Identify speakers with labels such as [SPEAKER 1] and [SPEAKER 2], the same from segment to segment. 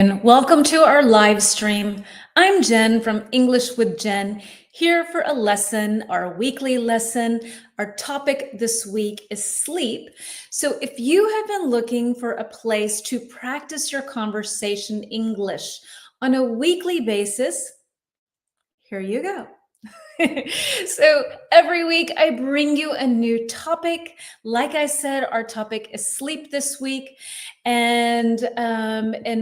[SPEAKER 1] And welcome to our live stream. I'm Jen from English with Jen, here for a lesson, our weekly lesson. Our topic this week is sleep. So if you have been looking for a place to practice your conversation English on a weekly basis, here you go. So every week I bring you a new topic. Like I said, our topic is sleep this week, and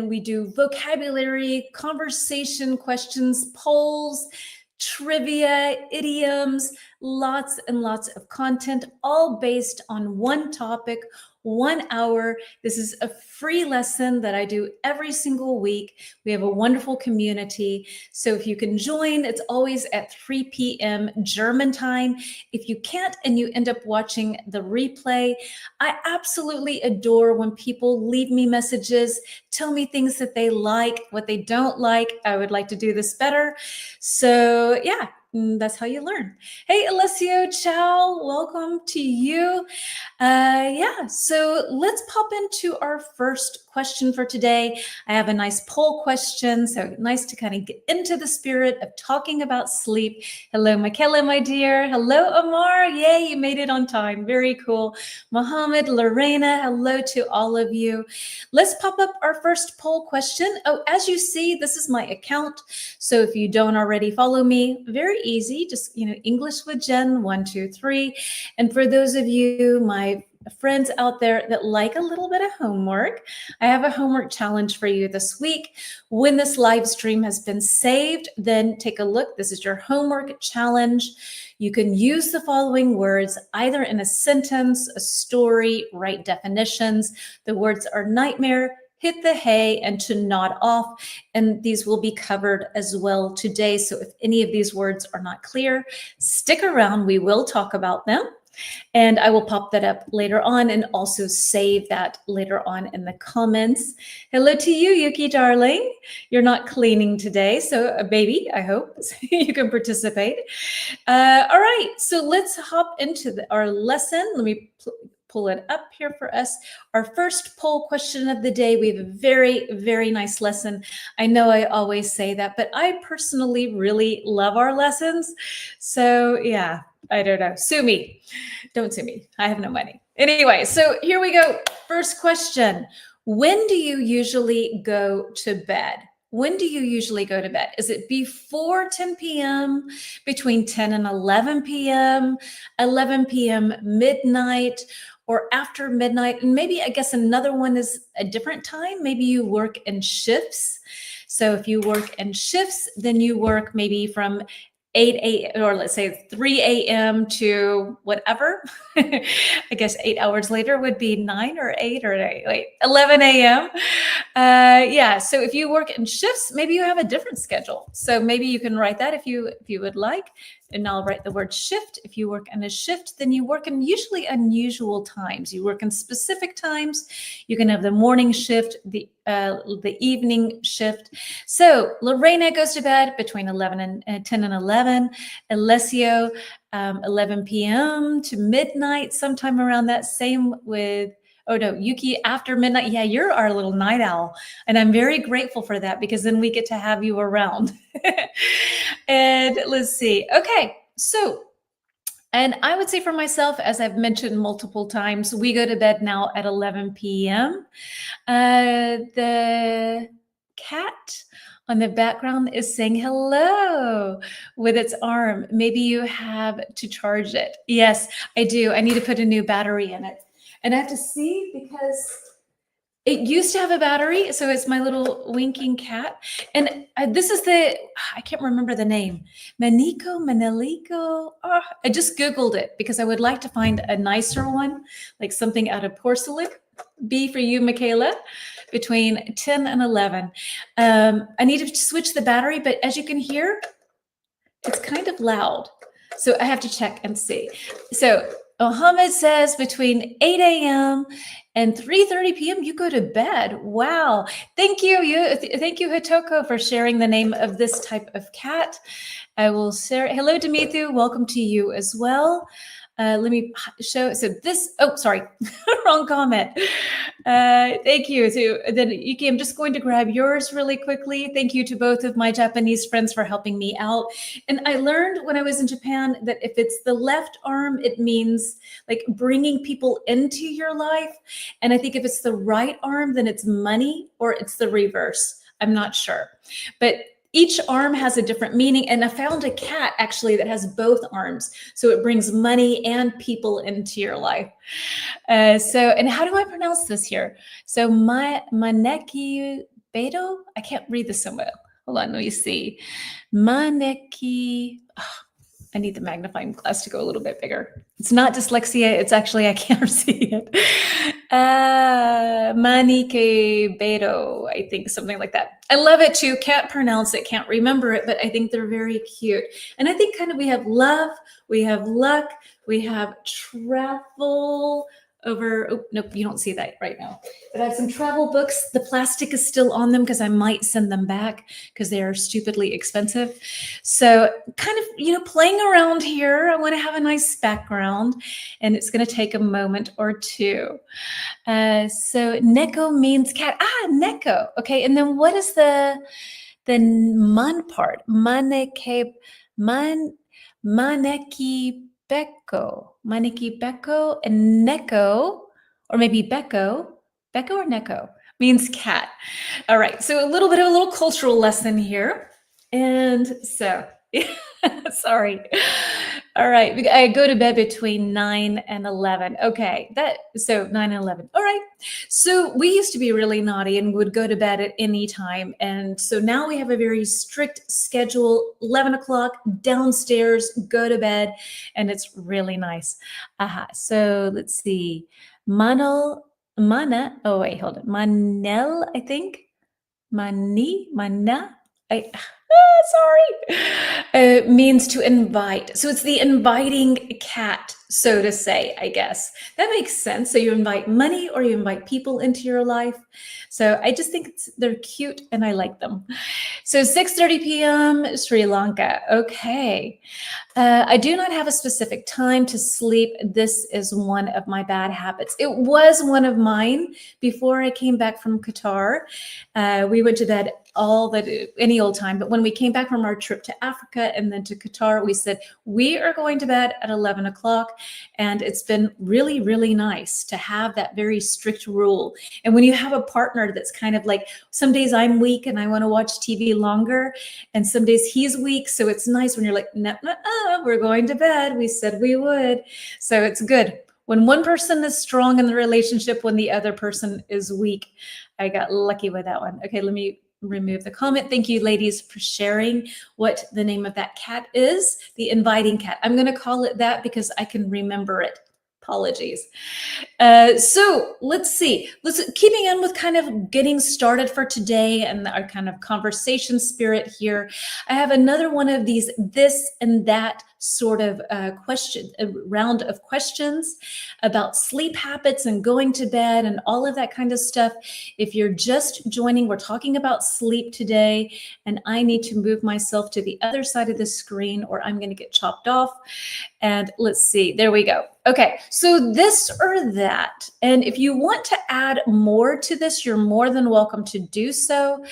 [SPEAKER 1] we do vocabulary, conversation questions, polls, trivia, idioms, lots and lots of content, all based on one topic, 1 hour. This is a free lesson that I do every single week. We have a wonderful community. So if you can join, it's always at 3 p.m. German time. If you can't and you end up watching the replay, I absolutely adore when people leave me messages, tell me things that they like, what they don't like. I would like to do this better. So yeah, that's how you learn. Hey, Alessio, ciao, welcome to you. So let's pop into our first question for today. I have a nice poll question, so nice to kind of get into the spirit of talking about sleep. Hello, Michaela, my dear. Hello, Amar. Yay, you made it on time. Very cool. Mohammed, Lorena, hello to all of you. Let's pop up our first poll question. Oh, as you see, this is my account. So if you don't already follow me, very easy. Just, English with Jen, 1, 2, 3. And for those of you, my friends out there that like a little bit of homework, I have a homework challenge for you this week. When this live stream has been saved, then take a look. This is your homework challenge. You can use the following words either in a sentence, a story, write definitions. The words are nightmare, hit the hay, and to nod off. And these will be covered as well today. So if any of these words are not clear, stick around. We will talk about them. And I will pop that up later on and also save that later on in the comments. Hello to you, Yuki, darling. You're not cleaning today, so baby, I hope you can participate. All right, so let's hop into our lesson. Let me pull it up here for us. Our first poll question of the day. We have a very, very nice lesson. I know I always say that, but I personally really love our lessons. So yeah, I don't know. Sue me. Don't sue me. I have no money. Anyway, so here we go. First question. When do you usually go to bed? When do you usually go to bed? Is it before 10 p.m., between 10 and 11 p.m., 11 p.m., midnight, or after midnight? And maybe, I guess another one is a different time. Maybe you work in shifts. So if you work in shifts, then you work maybe from 8 a.m. or let's say 3 a.m. to whatever. I guess 8 hours later would be 9 or 8 or 11 a.m. Yeah, so if you work in shifts, maybe you have a different schedule. So maybe you can write that if you would like. And I'll write the word shift. If you work in a shift, then you work in usually unusual times. You work in specific times. You can have the morning shift, the evening shift. So Lorena goes to bed between 10 and 11. Alessio, 11 p.m. to midnight, sometime around that. Same with Yuki, after midnight. Yeah, you're our little night owl. And I'm very grateful for that because then we get to have you around. And let's see. Okay, so, and I would say for myself, as I've mentioned multiple times, we go to bed now at 11 p.m. The cat on the background is saying hello with its arm. Maybe you have to charge it. Yes, I do. I need to put a new battery in it. And I have to see because it used to have a battery. So it's my little winking cat. And this is I can't remember the name. Manelico. Oh, I just Googled it because I would like to find a nicer one, like something out of porcelain. B for you, Michaela, between 10 and 11. I need to switch the battery, but as you can hear, it's kind of loud. So I have to check and see. So Mohammed says between 8 a.m. and 3:30 p.m. you go to bed. Wow. Thank you. Thank you, Hitoko, for sharing the name of this type of cat. I will share. Hello, Dimithu. Welcome to you as well. Let me show. So this, oh, sorry, wrong comment. Thank you. So then, Yuki, I'm just going to grab yours really quickly. Thank you to both of my Japanese friends for helping me out. And I learned when I was in Japan that if it's the left arm, it means like bringing people into your life. And I think if it's the right arm, then it's money, or it's the reverse. I'm not sure. But each arm has a different meaning. And I found a cat actually that has both arms. So it brings money and people into your life. And how do I pronounce this here? So Maneki Beto? I can't read this so well. Hold on, let me see. Maneki. I need the magnifying glass to go a little bit bigger. It's not dyslexia. It's actually, I can't see it. Manike Beto, I think, something like that. I love it too. Can't pronounce it, can't remember it, but I think they're very cute. And I think kind of we have love, we have luck, we have travel over, oh, nope, you don't see that right now. But I have some travel books. The plastic is still on them because I might send them back because they are stupidly expensive. So kind of, playing around here. I want to have a nice background, and it's going to take a moment or two. So neko means cat. Neko. Okay, and then what is the man part? Maneki beko, and neko, or maybe beko or neko means cat. All right, so a little cultural lesson here. And so, sorry. All right, I go to bed between 9 and 11. Okay, so 9 and 11. All right. So we used to be really naughty and would go to bed at any time. And so now we have a very strict schedule, 11 o'clock, downstairs, go to bed, and it's really nice. So let's see. Mana, oh wait, hold on. Manel, I think. Mana, sorry, means to invite. So it's the inviting cat, so to say, I guess. That makes sense. So you invite money or you invite people into your life. So I just think they're cute and I like them. So 6:30 p.m. Sri Lanka. Okay. I do not have a specific time to sleep. This is one of my bad habits. It was one of mine before I came back from Qatar. We went to bed any old time. But when we came back from our trip to Africa and then to Qatar, we said, we are going to bed at 11 o'clock. And it's been really, really nice to have that very strict rule. And when you have a partner that's kind of like, some days I'm weak and I want to watch TV longer, and some days he's weak. So it's nice when you're like, no, we're going to bed. We said we would. So it's good. When one person is strong in the relationship, when the other person is weak. I got lucky with that one. Okay, let me remove the comment. Thank you, ladies, for sharing what the name of that cat is. The inviting cat. I'm going to call it that because I can remember it. Apologies. So let's see. Keeping in with kind of getting started for today and our kind of conversation spirit here. I have another one of these this and that sort of a round of questions about sleep habits and going to bed and all of that kind of stuff. If you're just joining, we're talking about sleep today, and I need to move myself to the other side of the screen or I'm going to get chopped off. And let's see, there we go. Okay, so this or that. And if you want to add more to this, you're more than welcome to do so.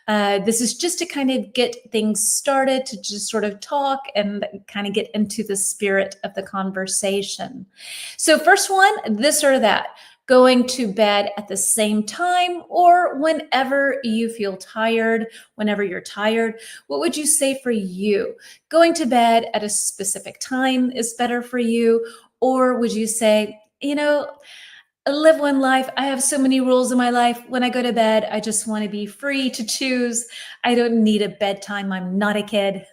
[SPEAKER 1] This is just to kind of get things started, to just sort of talk and kind of get into the spirit of the conversation. So first one, this or that. Going to bed at the same time or whenever you feel tired, whenever you're tired. What would you say for you? Going to bed at a specific time is better for you? Or would you say, I live one life. I have so many rules in my life. When I go to bed, I just want to be free to choose. I don't need a bedtime. I'm not a kid.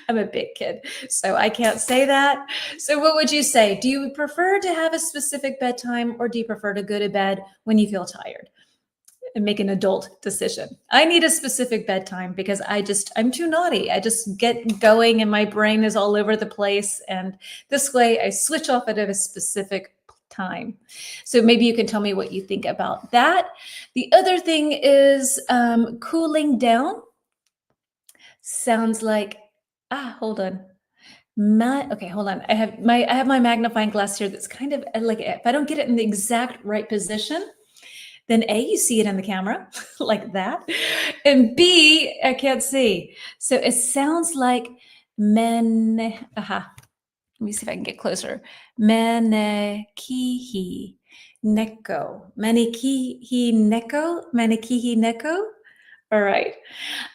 [SPEAKER 1] I'm a big kid, so I can't say that. So what would you say? Do you prefer to have a specific bedtime, or do you prefer to go to bed when you feel tired and make an adult decision? I need a specific bedtime because I'm too naughty. I just get going and my brain is all over the place. And this way I switch off at a specific time. So maybe you can tell me what you think about that. The other thing is cooling down. Sounds like, hold on. Okay, hold on. I have my magnifying glass here that's kind of like if I don't get it in the exact right position, then A, you see it in the camera like that. And B, I can't see. So it sounds like men. Aha. Let me see if I can get closer. Menekihi neko. Menekihi neko. Menekihi neko. All right.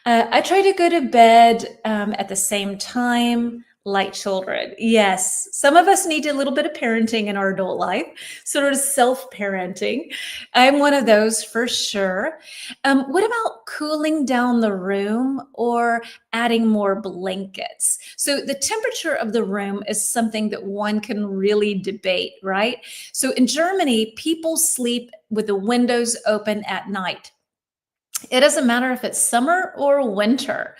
[SPEAKER 1] I try to go to bed at the same time, like children. Yes, some of us need a little bit of parenting in our adult life, sort of self-parenting. I'm one of those for sure. What about cooling down the room or adding more blankets? So the temperature of the room is something that one can really debate, right? So in Germany, people sleep with the windows open at night. It doesn't matter if it's summer or winter.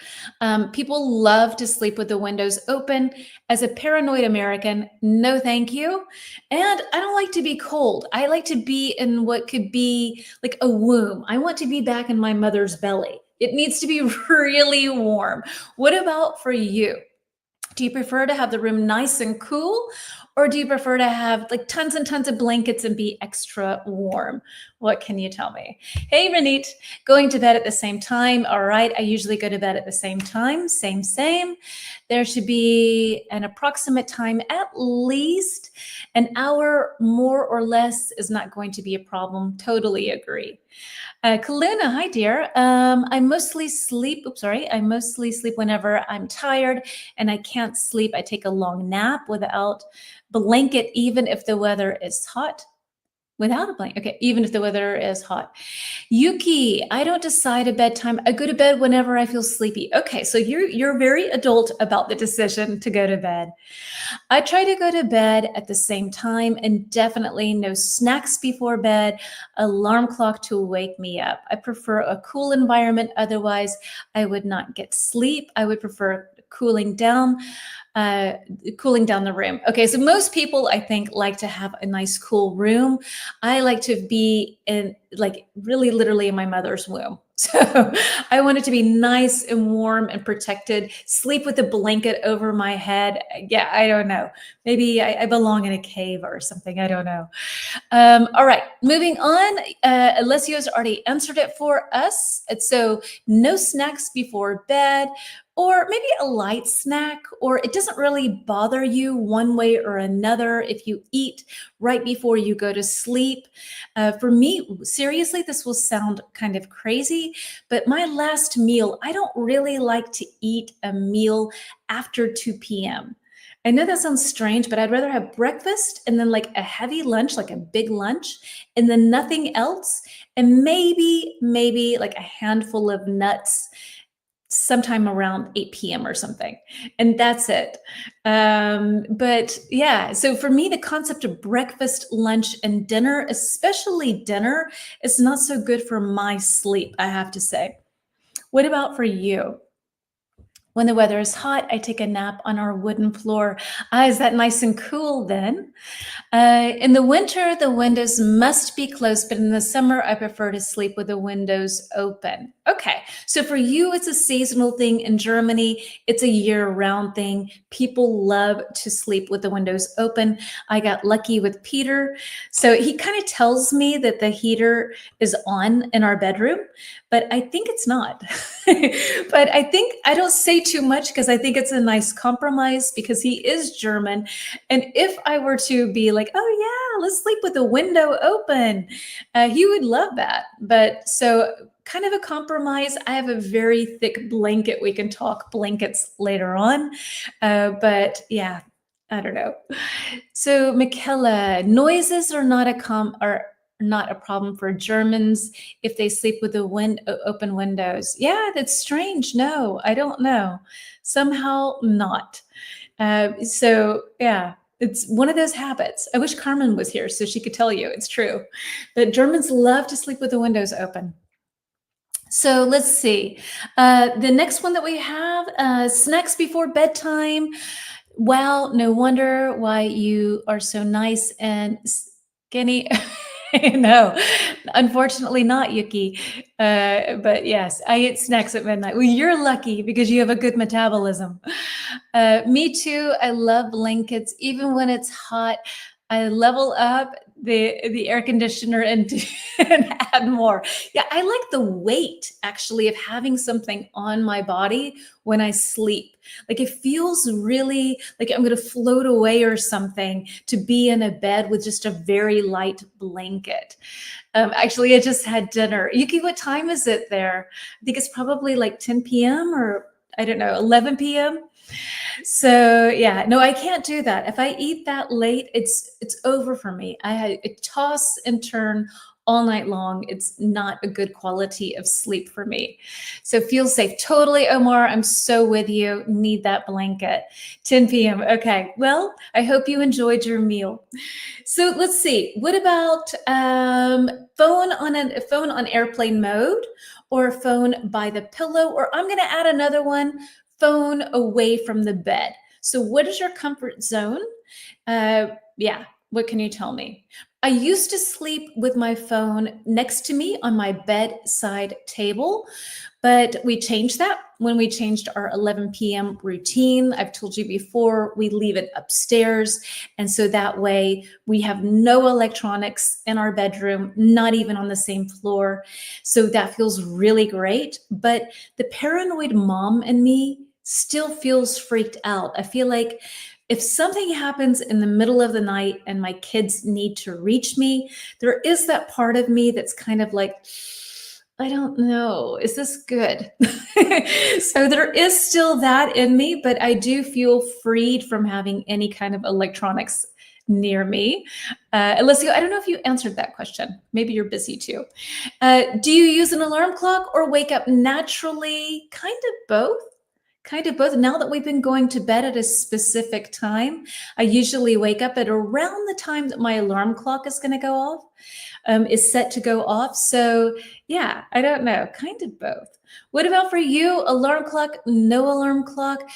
[SPEAKER 1] People love to sleep with the windows open. As a paranoid American, no thank you. And I don't like to be cold. I like to be in what could be like a womb. I want to be back in my mother's belly. It needs to be really warm. What about for you? Do you prefer to have the room nice and cool, or do you prefer to have like tons and tons of blankets and be extra warm? What can you tell me? Hey, Renit, going to bed at the same time. All right, I usually go to bed at the same time. Same. There should be an approximate time, at least an hour more or less is not going to be a problem. Totally agree. Kaluna, hi dear. I mostly sleep. Oops, sorry. I mostly sleep whenever I'm tired and I can't sleep. I take a long nap without blanket, even if the weather is hot. Without a blanket, okay. Even if the weather is hot. Yuki, I don't decide a bedtime. I go to bed whenever I feel sleepy. Okay, so you're very adult about the decision to go to bed. I try to go to bed at the same time and definitely no snacks before bed, alarm clock to wake me up. I prefer a cool environment. Otherwise, I would not get sleep. I would prefer uh, cooling down the room. Okay, so most people I think like to have a nice cool room. I like to be in like really literally in my mother's womb. So I want it to be nice and warm and protected. Sleep with a blanket over my head. Yeah, I don't know. Maybe I belong in a cave or something. I don't know. All right, moving on. Alessio's already answered it for us. And so no snacks before bed, or maybe a light snack, or it doesn't really bother you one way or another if you eat right before you go to sleep. For me, seriously, this will sound kind of crazy, but my last meal, I don't really like to eat a meal after 2 p.m. I know that sounds strange, but I'd rather have breakfast and then like a heavy lunch, like a big lunch, and then nothing else. And maybe like a handful of nuts sometime around 8 p.m. or something. And that's it. But yeah, so for me, the concept of breakfast, lunch, and dinner, especially dinner, is not so good for my sleep, I have to say. What about for you? When the weather is hot, I take a nap on our wooden floor. Is that nice and cool then? In the winter, the windows must be closed, but in the summer, I prefer to sleep with the windows open. Okay, so for you, it's a seasonal thing. In Germany, it's a year-round thing. People love to sleep with the windows open. I got lucky with Peter. So he kind of tells me that the heater is on in our bedroom, but I think it's not. But I think I don't say too much because I think it's a nice compromise because he is German. And if I were to be like, oh yeah, let's sleep with the window open, he would love that. But so kind of a compromise. I have a very thick blanket. We can talk blankets later on. But yeah, I don't know. So Michaela, noises are not a problem for Germans if they sleep with the open windows. Yeah, that's strange. No, I don't know. Somehow not. So yeah, it's one of those habits. I wish Carmen was here so she could tell you it's true. But Germans love to sleep with the windows open. So let's see. The next one that we have, snacks before bedtime. Well, no wonder why you are so nice and skinny. No, unfortunately not, Yuki. But yes, I eat snacks at midnight. Well, you're lucky because you have a good metabolism. Me too. I love blankets, even when it's hot. I level up the air conditioner and, and add more. Yeah, I like the weight actually of having something on my body when I sleep. Like it feels really like I'm going to float away or something to be in a bed with just a very light blanket. Actually, I just had dinner. Yuki, what time is it there? I think it's probably like 10 p.m. or I don't know, 11 p.m. So yeah, no, I can't do that. If I eat that late, it's over for me. I toss and turn all night long. It's not a good quality of sleep for me. So feel safe. Totally, Omar. I'm so with you. Need that blanket. 10 p.m. Okay. Well, I hope you enjoyed your meal. So let's see. What about phone on airplane mode, or phone by the pillow? Or I'm going to add another one: phone away from the bed. So, what is your comfort zone? Yeah. What can you tell me? I used to sleep with my phone next to me on my bedside table, but we changed that when we changed our 11 p.m. routine. I've told you before, we leave it upstairs. And so that way we have no electronics in our bedroom, not even on the same floor. So that feels really great. But the paranoid mom in me still feels freaked out. I feel like if something happens in the middle of the night and my kids need to reach me, there is that part of me that's kind of like, I don't know, is this good? So there is still that in me, but I do feel freed from having any kind of electronics near me. Alessio, I don't know if you answered that question. Maybe you're busy too. Do you use an alarm clock or wake up naturally? Kind of both. Kind of both. Now that we've been going to bed at a specific time, I usually wake up at around the time that my alarm clock is going to go off, is set to go off. So yeah, I don't know, kind of both. What about for you? Alarm clock, no alarm clock,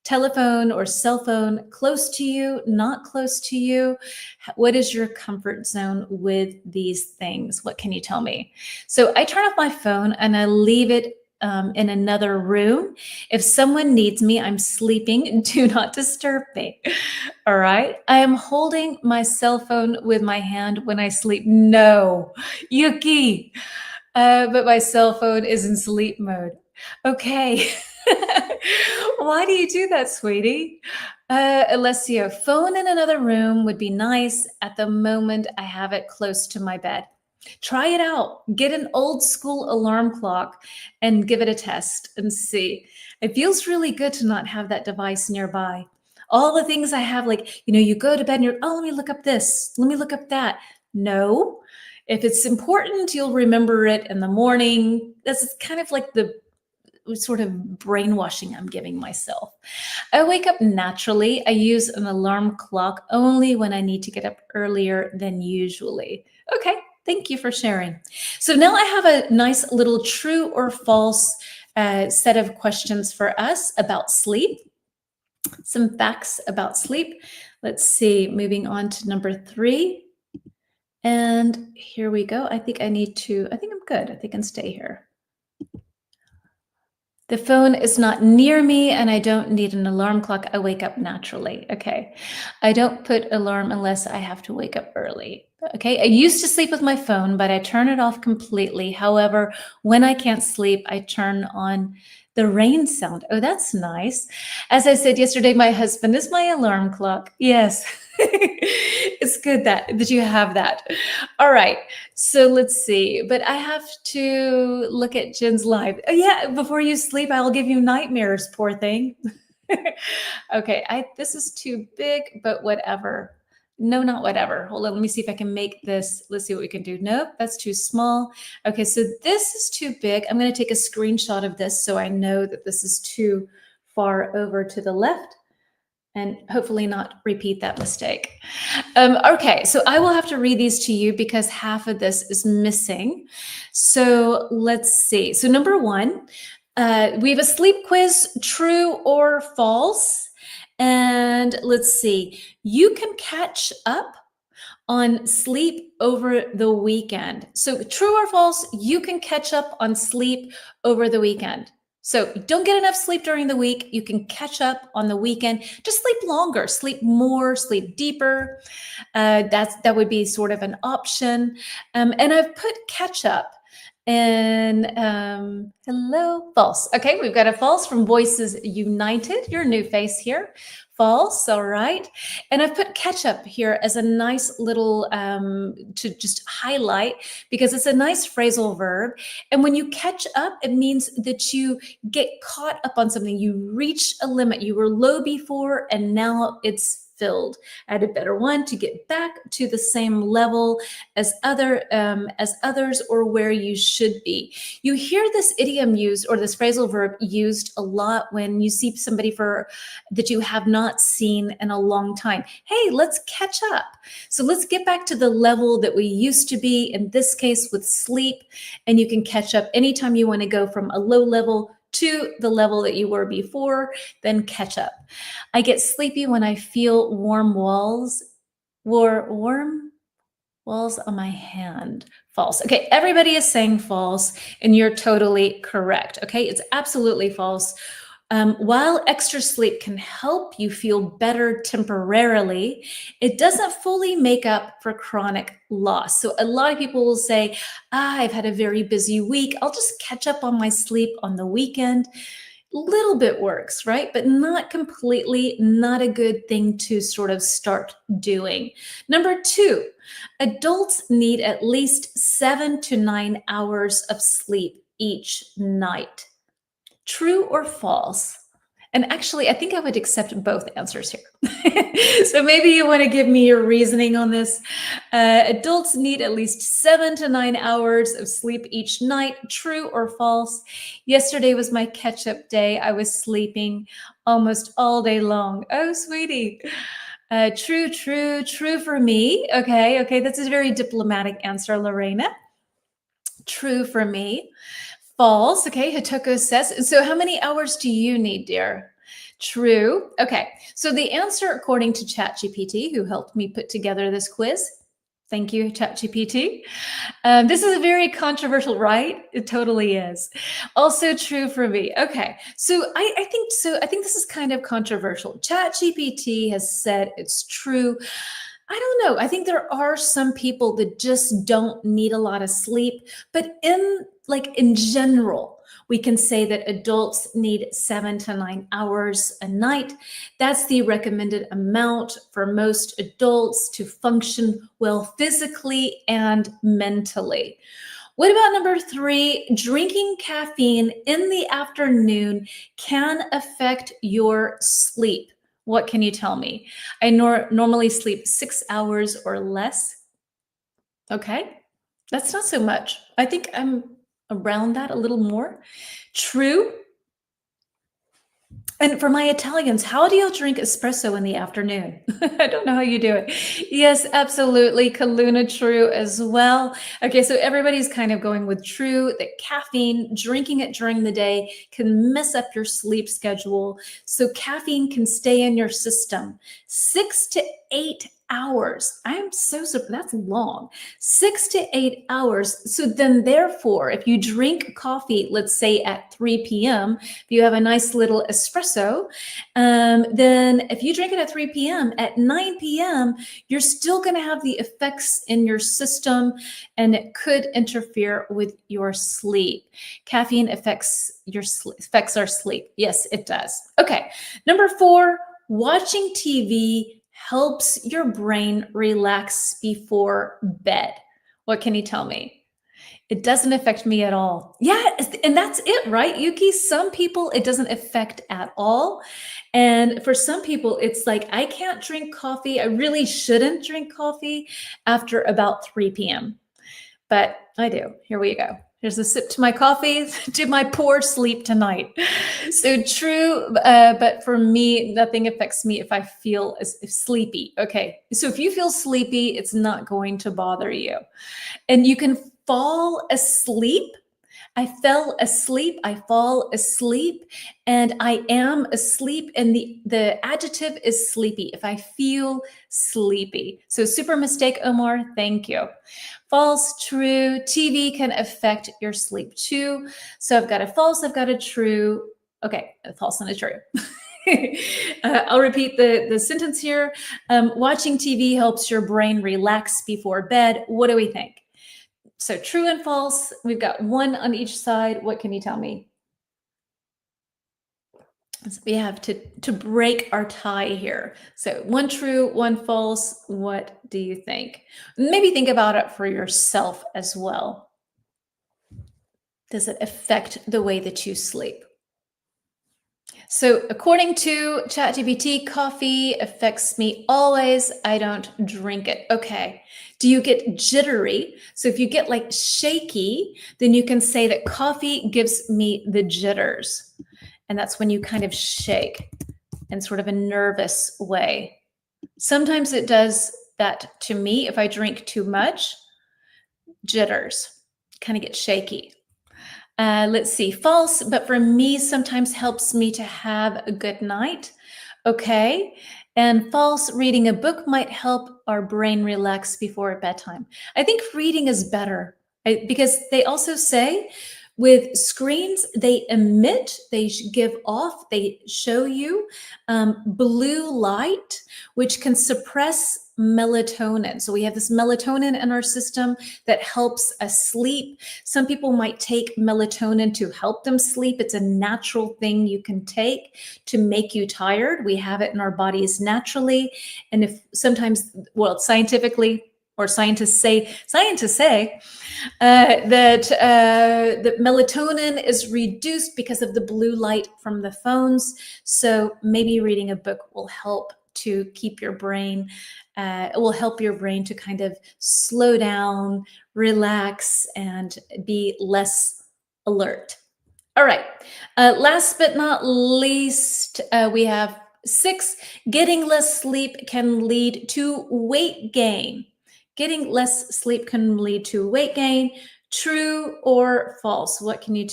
[SPEAKER 1] telephone or cell phone, close to you, not close to you? What is your comfort zone with these things? What can you tell me? So I turn off my phone and I leave it in another room. If someone needs me, I'm sleeping. Do not disturb me. All right. I am holding my cell phone with my hand when I sleep. No, Yuki. But my cell phone is in sleep mode. Okay. Why do you do that, sweetie? Alessio, phone in another room would be nice. At the moment, I have it close to my bed. Try it out. Get an old school alarm clock and give it a test and see. It feels really good to not have that device nearby. All the things I have, like, you go to bed and you're, oh, let me look up this. Let me look up that. No. If it's important, you'll remember it in the morning. That's kind of like the sort of brainwashing I'm giving myself. I wake up naturally. I use an alarm clock only when I need to get up earlier than usually. Okay. Thank you for sharing. So now I have a nice little true or false set of questions for us about sleep. Some facts about sleep. Let's see, moving on to number 3. And here we go. I think I'm good. I think I can stay here. The phone is not near me and I don't need an alarm clock. I wake up naturally. Okay. I don't put alarm unless I have to wake up early. Okay. I used to sleep with my phone, but I turn it off completely. However, when I can't sleep, I turn on the rain sound. Oh, that's nice. As I said yesterday, my husband is my alarm clock. Yes. It's good that you have that. All right. So let's see. But I have to look at Jen's live. Oh, yeah. Before you sleep, I'll give you nightmares, poor thing. Okay. This is too big, but whatever. No, not whatever. Hold on. Let me see if I can make this. Let's see what we can do. Nope, that's too small. Okay, so this is too big. I'm going to take a screenshot of this so I know that this is too far over to the left and hopefully not repeat that mistake. Okay, so I will have to read these to you because half of this is missing. So let's see. So number 1, we have a sleep quiz, true or false. And let's see, you can catch up on sleep over the weekend. So true or false, you can catch up on sleep over the weekend. So you don't get enough sleep during the week, you can catch up on the weekend. Just sleep longer, sleep more, sleep deeper. That would be sort of an option. And I've put catch up and hello, false. Okay, we've got a false from Voices United. Your new face here. False, all right. And I've put catch up here as a nice little to just highlight because it's a nice phrasal verb. And when you catch up, it means that you get caught up on something. You reach a limit. You were low before and now it's filled. Add a better one to get back to the same level as others or where you should be. You hear this idiom used or this phrasal verb used a lot when you see somebody that you have not seen in a long time. Hey, let's catch up. So let's get back to the level that we used to be, in this case with sleep, and you can catch up anytime you want to go from a low level to the level that you were before, then catch up. I get sleepy when I feel warm walls on my hand. False. Okay, everybody is saying false, and you're totally correct. Okay, it's absolutely false. While extra sleep can help you feel better temporarily, it doesn't fully make up for chronic loss. So a lot of people will say, I've had a very busy week. I'll just catch up on my sleep on the weekend. Little bit works, right? But not completely, not a good thing to sort of start doing. Number 2, adults need at least 7 to 9 hours of sleep each night. True or false? And actually, I think I would accept both answers here. So maybe you want to give me your reasoning on this. Adults need at least 7 to 9 hours of sleep each night. True or false? Yesterday was my catch-up day. I was sleeping almost all day long. Oh, sweetie. True for me. Okay, that's a very diplomatic answer, Lorena. True for me. False. Okay, Hitoko says. So how many hours do you need, dear? True. Okay, so the answer, according to ChatGPT, who helped me put together this quiz. Thank you, ChatGPT. This is a very controversial, right? It totally is. Also true for me. Okay, so I think this is kind of controversial. ChatGPT has said it's true. I don't know. I think there are some people that just don't need a lot of sleep, but in general, we can say that adults need 7 to 9 hours a night. That's the recommended amount for most adults to function well physically and mentally. What about number 3? Drinking caffeine in the afternoon can affect your sleep. What can you tell me? I normally sleep 6 hours or less. Okay, that's not so much. I think I'm around that a little more. True. And for my Italians, how do you drink espresso in the afternoon? I don't know how you do it. Yes, absolutely. Kaluna, true as well. Okay, so everybody's kind of going with true, that caffeine, drinking it during the day can mess up your sleep schedule. So caffeine can stay in your system 6 to 8 hours. I'm so surprised. That's long. 6 to 8 hours. So then therefore, if you drink coffee, let's say at 3 p.m., if you have a nice little espresso, then if you drink it at 3 p.m., at 9 p.m., you're still going to have the effects in your system and it could interfere with your sleep. Caffeine affects our sleep. Yes, it does. Okay. Number 4, watching TV helps your brain relax before bed. What can you tell me? It doesn't affect me at all. Yeah, and that's it, right, Yuki? Some people, it doesn't affect at all. And for some people, it's like, I can't drink coffee. I really shouldn't drink coffee after about 3 p.m. But I do. Here we go. Here's a sip to my coffee, to my poor sleep tonight. So true, but for me, nothing affects me if I feel sleepy. Okay, so if you feel sleepy, it's not going to bother you. And you can fall asleep I fell asleep, I fall asleep, and I am asleep, and the adjective is sleepy, if I feel sleepy. So super mistake, Omar, thank you. False, true, TV can affect your sleep too. So I've got a false, I've got a true. Okay, a false and a true. I'll repeat the sentence here. Watching TV helps your brain relax before bed. What do we think? So true and false, we've got one on each side. What can you tell me? So we have to break our tie here. So one true, one false. What do you think? Maybe think about it for yourself as well. Does it affect the way that you sleep? So according to ChatGPT, coffee affects me always. I don't drink it. Okay. Do you get jittery? So if you get like shaky, then you can say that coffee gives me the jitters. And that's when you kind of shake in sort of a nervous way. Sometimes it does that to me if I drink too much. Jitters, kind of get shaky. Let's see, false, but for me, sometimes helps me to have a good night. Okay. And false, reading a book might help our brain relax before bedtime. I think reading is better because they also say with screens, they emit, they give off, they show you blue light, which can suppress melatonin. So we have this melatonin in our system that helps us sleep. Some people might take melatonin to help them sleep. It's a natural thing you can take to make you tired. We have it in our bodies naturally. And if sometimes, well, scientifically, or scientists say that melatonin is reduced because of the blue light from the phones. So maybe reading a book will help to keep your brain, it will help your brain to kind of slow down, relax, and be less alert. All right, last but not least, we have 6, getting less sleep can lead to weight gain. Getting less sleep can lead to weight gain. True or false? What can you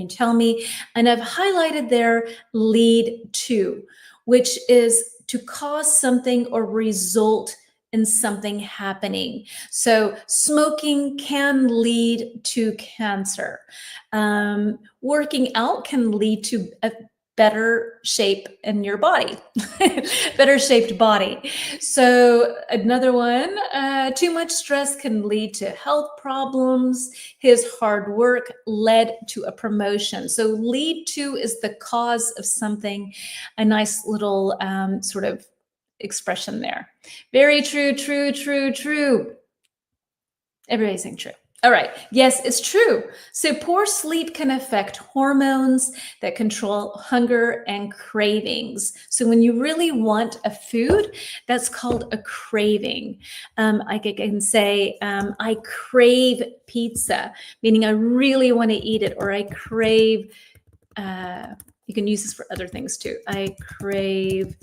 [SPEAKER 1] tell me? And I've highlighted there lead to, which is to cause something or result in something happening. So smoking can lead to cancer. Working out can lead to a better shape in your body, better shaped body. So another one, too much stress can lead to health problems. His hard work led to a promotion. So lead to is the cause of something, a nice little sort of expression there. Very true, true, true, true. Everybody's saying true. All right. Yes, it's true. So poor sleep can affect hormones that control hunger and cravings. So when you really want a food, that's called a craving. I can say, I crave pizza, meaning I really want to eat it, or I crave, you can use this for other things too. I crave,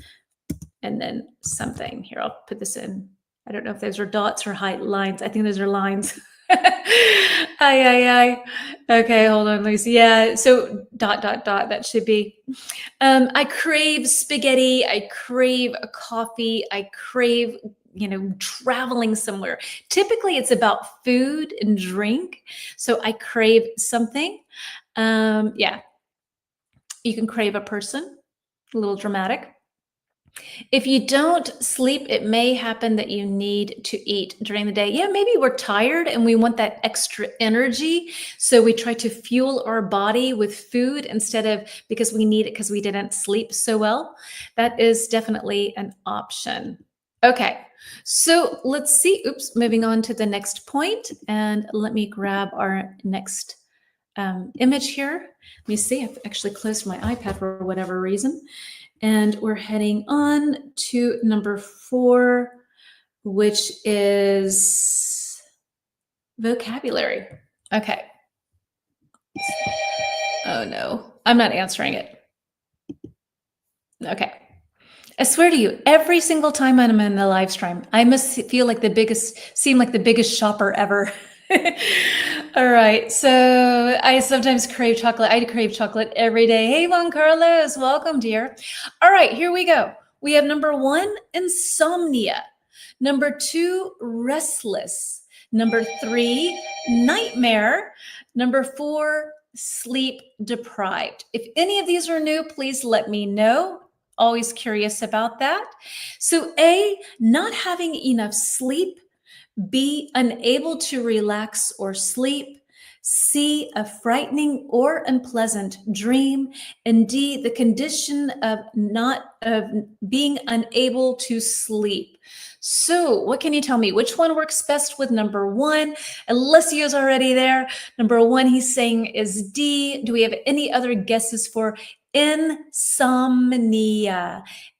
[SPEAKER 1] and then something. Here, I'll put this in. I don't know if those are dots or lines. I think those are lines. Okay, hold on, Lucy. Yeah, so ... that should be. I crave spaghetti. I crave a coffee. I crave, traveling somewhere. Typically, it's about food and drink. So I crave something. Yeah, you can crave a person. A little dramatic. If you don't sleep, it may happen that you need to eat during the day. Yeah, maybe we're tired and we want that extra energy. So we try to fuel our body with food instead of because we need it because we didn't sleep so well. That is definitely an option. Okay, so let's see. Oops, moving on to the next point. And let me grab our next image here. Let me see. I've actually closed my iPad for whatever reason. And we're heading on to number 4, which is vocabulary. Okay. Oh no, I'm not answering it. Okay. I swear to you, every single time I'm in the live stream, I must seem like the biggest shopper ever. All right. So I sometimes crave chocolate. I crave chocolate every day. Hey, Juan Carlos, welcome, dear. All right, here we go. We have number 1, insomnia. Number 2, restless. Number 3, nightmare. Number 4, sleep deprived. If any of these are new, please let me know. Always curious about that. So A, not having enough sleep. B, unable to relax or sleep. C, a frightening or unpleasant dream. And D, the condition of being unable to sleep. So what can you tell me? Which one works best with number 1? Alessio's already there. Number 1, he's saying, is D. Do we have any other guesses for insomnia?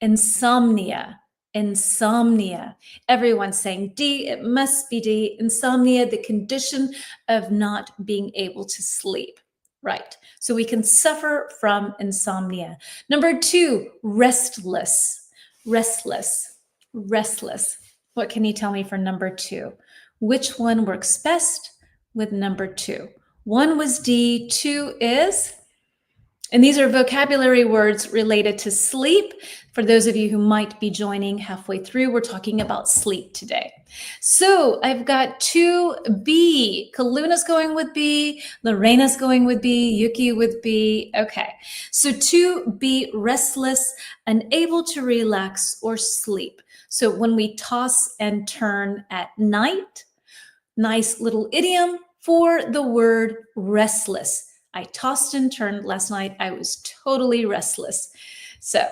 [SPEAKER 1] Insomnia. Insomnia. Everyone's saying D. It must be D. Insomnia, the condition of not being able to sleep. Right. So we can suffer from insomnia. Number 2, restless. Restless. Restless. What can you tell me for number 2? Which one works best with number 2? 1 was D. 2 is... And these are vocabulary words related to sleep. For those of you who might be joining halfway through, we're talking about sleep today. So I've got 2B. Kaluna's going with B. Lorena's going with B. Yuki with B. Okay. So 2B, restless, unable to relax or sleep. So when we toss and turn at night, nice little idiom for the word restless. I tossed and turned last night. I was totally restless. So,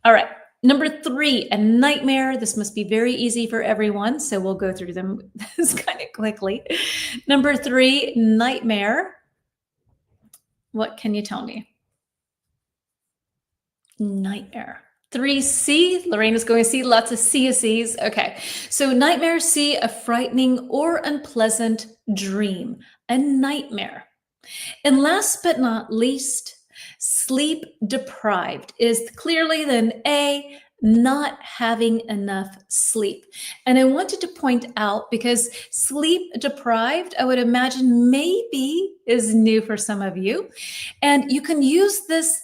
[SPEAKER 1] all right. Number 3, a nightmare. This must be very easy for everyone, so we'll go through them kind of quickly. Number 3, nightmare. What can you tell me? Nightmare. 3C, Lorena's going to see lots of C's. Okay, so nightmare C, a frightening or unpleasant dream, a nightmare. And last but not least, sleep deprived is clearly then A, not having enough sleep. And I wanted to point out, because sleep deprived, I would imagine maybe is new for some of you. And you can use this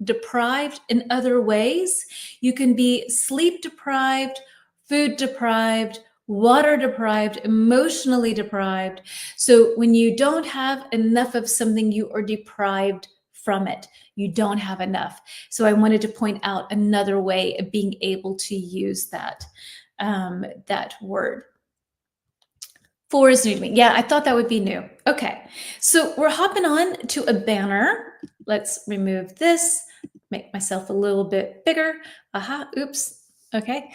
[SPEAKER 1] deprived in other ways. You can be sleep deprived, food deprived, water deprived, emotionally deprived. So when you don't have enough of something, you are deprived from it. You don't have enough. So I wanted to point out another way of being able to use that, that word. 4 is new to me. Yeah, I thought that would be new. Okay, so we're hopping on to a banner. Let's remove this, make myself a little bit bigger. Aha, oops, okay.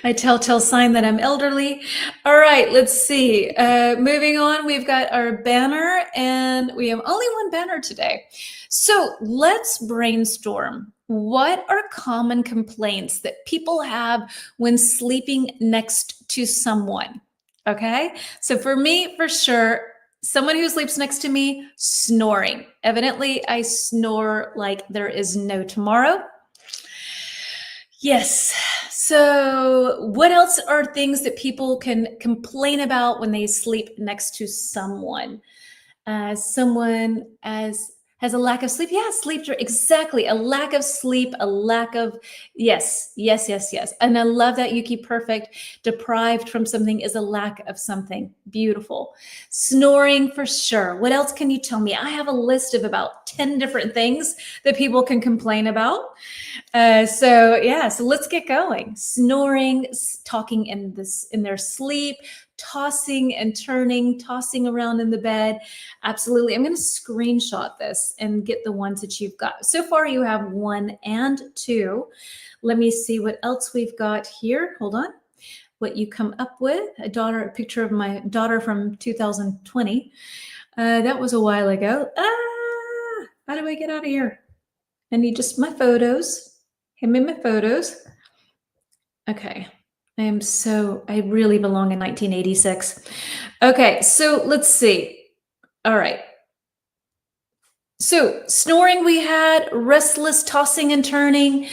[SPEAKER 1] My telltale sign that I'm elderly. All right, let's see. Moving on, we've got our banner, and we have only one banner today. So let's brainstorm. What are common complaints that people have when sleeping next to someone? Okay, so for me, for sure, someone who sleeps next to me, snoring. Evidently, I snore like there is no tomorrow. Yes. So what else are things that people can complain about when they sleep next to someone? Someone has a lack of sleep. Yeah, exactly. A lack of sleep, a lack of, yes. And I love that, Yuki, perfect. Deprived from something is a lack of something. Beautiful. Snoring for sure. What else can you tell me? I have a list of about 10 different things that people can complain about. So let's get going. Snoring, talking in their sleep, tossing and turning, tossing around in the bed. Absolutely. I'm going to screenshot this and get the ones that you've got. So far, you have 1 and 2. Let me see what else we've got here. Hold on. What you come up with. A picture of my daughter from 2020. That was a while ago. How do I get out of here? I need just my photos. Give me my photos. Okay. I really belong in 1986. Okay, so let's see. All right. So snoring we had, restless, tossing and turning,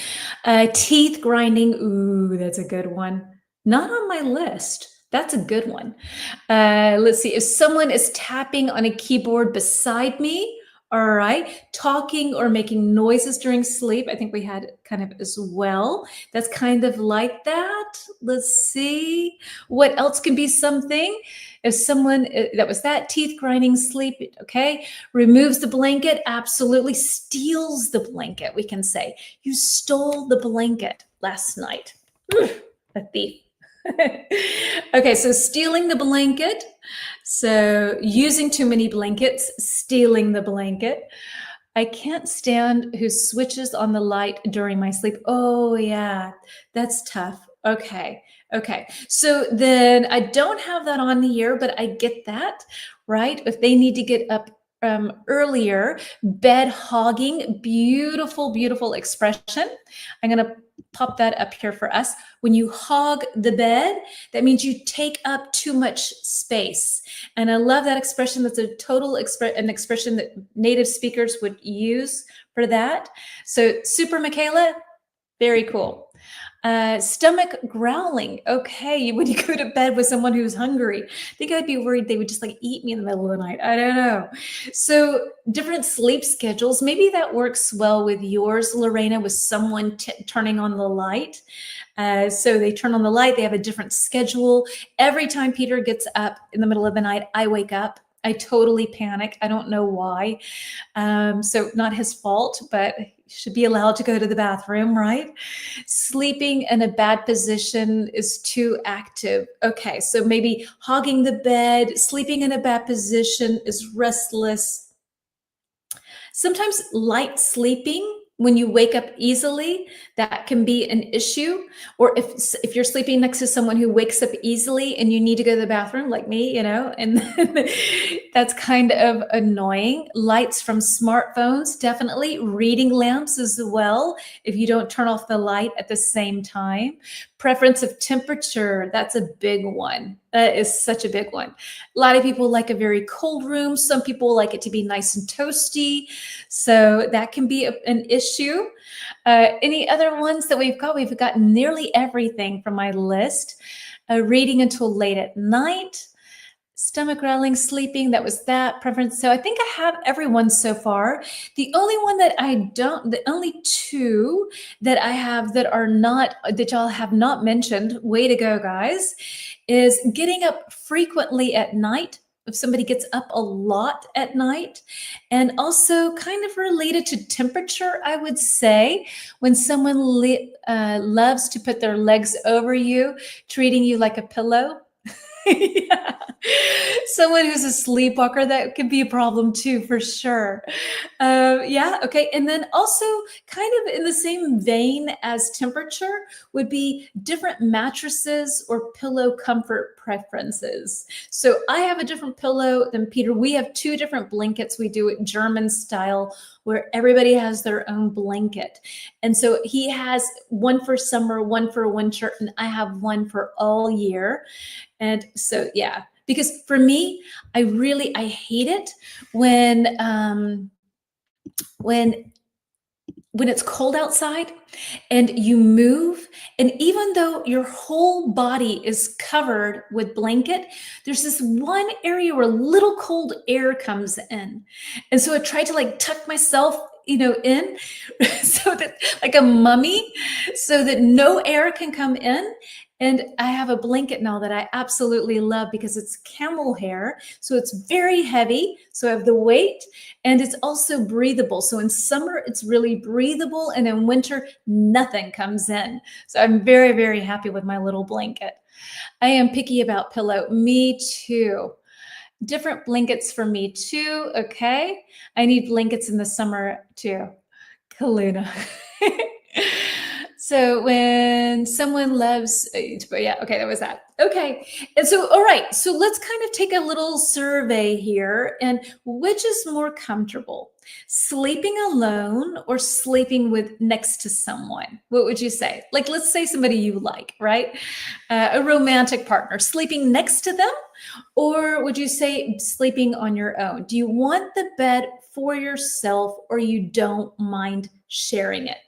[SPEAKER 1] teeth grinding. Ooh, that's a good one. Not on my list. That's a good one. Let's see. If someone is tapping on a keyboard beside me, all right, talking or making noises during sleep, I think we had kind of as well. That's kind of like that. Let's see. What else can be something? If someone, that was that, teeth grinding sleep, okay, removes the blanket, absolutely steals the blanket, we can say. You stole the blanket last night. A thief. Okay, so stealing the blanket. So using too many blankets, stealing the blanket. I can't stand who switches on the light during my sleep. Oh, yeah, that's tough. Okay. Okay. So then I don't have that on here, but I get that, right? If they need to get up earlier, bed hogging, beautiful, beautiful expression. I'm going to pop that up here for us. When you hog the bed, that means you take up too much space. And I love that expression. That's a total an expression that native speakers would use for that. So super Michaela, very cool. Stomach growling. Okay, when you go to bed with someone who's hungry, I think I'd be worried they would just like eat me in the middle of the night. I don't know. So different sleep schedules. Maybe that works well with yours, Lorena, with someone turning on the light. So they turn on the light. They have a different schedule. Every time Peter gets up in the middle of the night, I wake up. I totally panic. I don't know why. So not his fault, but he should be allowed to go to the bathroom, right? Sleeping in a bad position is too active. Okay, so maybe hogging the bed, sleeping in a bad position is restless. Sometimes light sleeping, when you wake up easily, that can be an issue. Or if you're sleeping next to someone who wakes up easily and you need to go to the bathroom, like me, and that's kind of annoying. Lights from smartphones, definitely. Reading lamps as well, if you don't turn off the light at the same time. Preference of temperature, that's a big one. That is such a big one. A lot of people like a very cold room. Some people like it to be nice and toasty. So that can be an issue. Any other ones that we've got? We've got nearly everything from my list. Reading until late at night. Stomach growling, sleeping, that was that preference. So I think I have everyone so far. The only one that I don't, the only two that I have that are not, that y'all have not mentioned, way to go, guys, is getting up frequently at night. If somebody gets up a lot at night, and also kind of related to temperature, I would say, when someone loves to put their legs over you, treating you like a pillow. Yeah. Someone who's a sleepwalker, that could be a problem too, for sure. Yeah, okay. And then also, kind of in the same vein as temperature, would be different mattresses or pillow comfort preferences. So I have a different pillow than Peter. We have two different blankets. We do it German style, where everybody has their own blanket. And so he has one for summer, one for winter, and I have one for all year. And so, yeah, because for me, I hate it when it's cold outside and you move, and even though your whole body is covered with blanket, there's this one area where little cold air comes in. And so I try to like tuck myself, in so that, like a mummy, so that no air can come in. And I have a blanket now that I absolutely love because it's camel hair. So it's very heavy. So I have the weight, and it's also breathable. So in summer, it's really breathable. And in winter, nothing comes in. So I'm very, very happy with my little blanket. I am picky about pillow. Me too. Different blankets for me too. Okay. I need blankets in the summer too. Kaluna. So when someone loves, yeah, okay, that was that. Okay, and so, all right, so let's kind of take a little survey here, and which is more comfortable, sleeping alone or sleeping with next to someone? What would you say? Like, let's say somebody you like, right? A romantic partner, sleeping next to them, or would you say sleeping on your own? Do you want the bed for yourself, or you don't mind sharing it?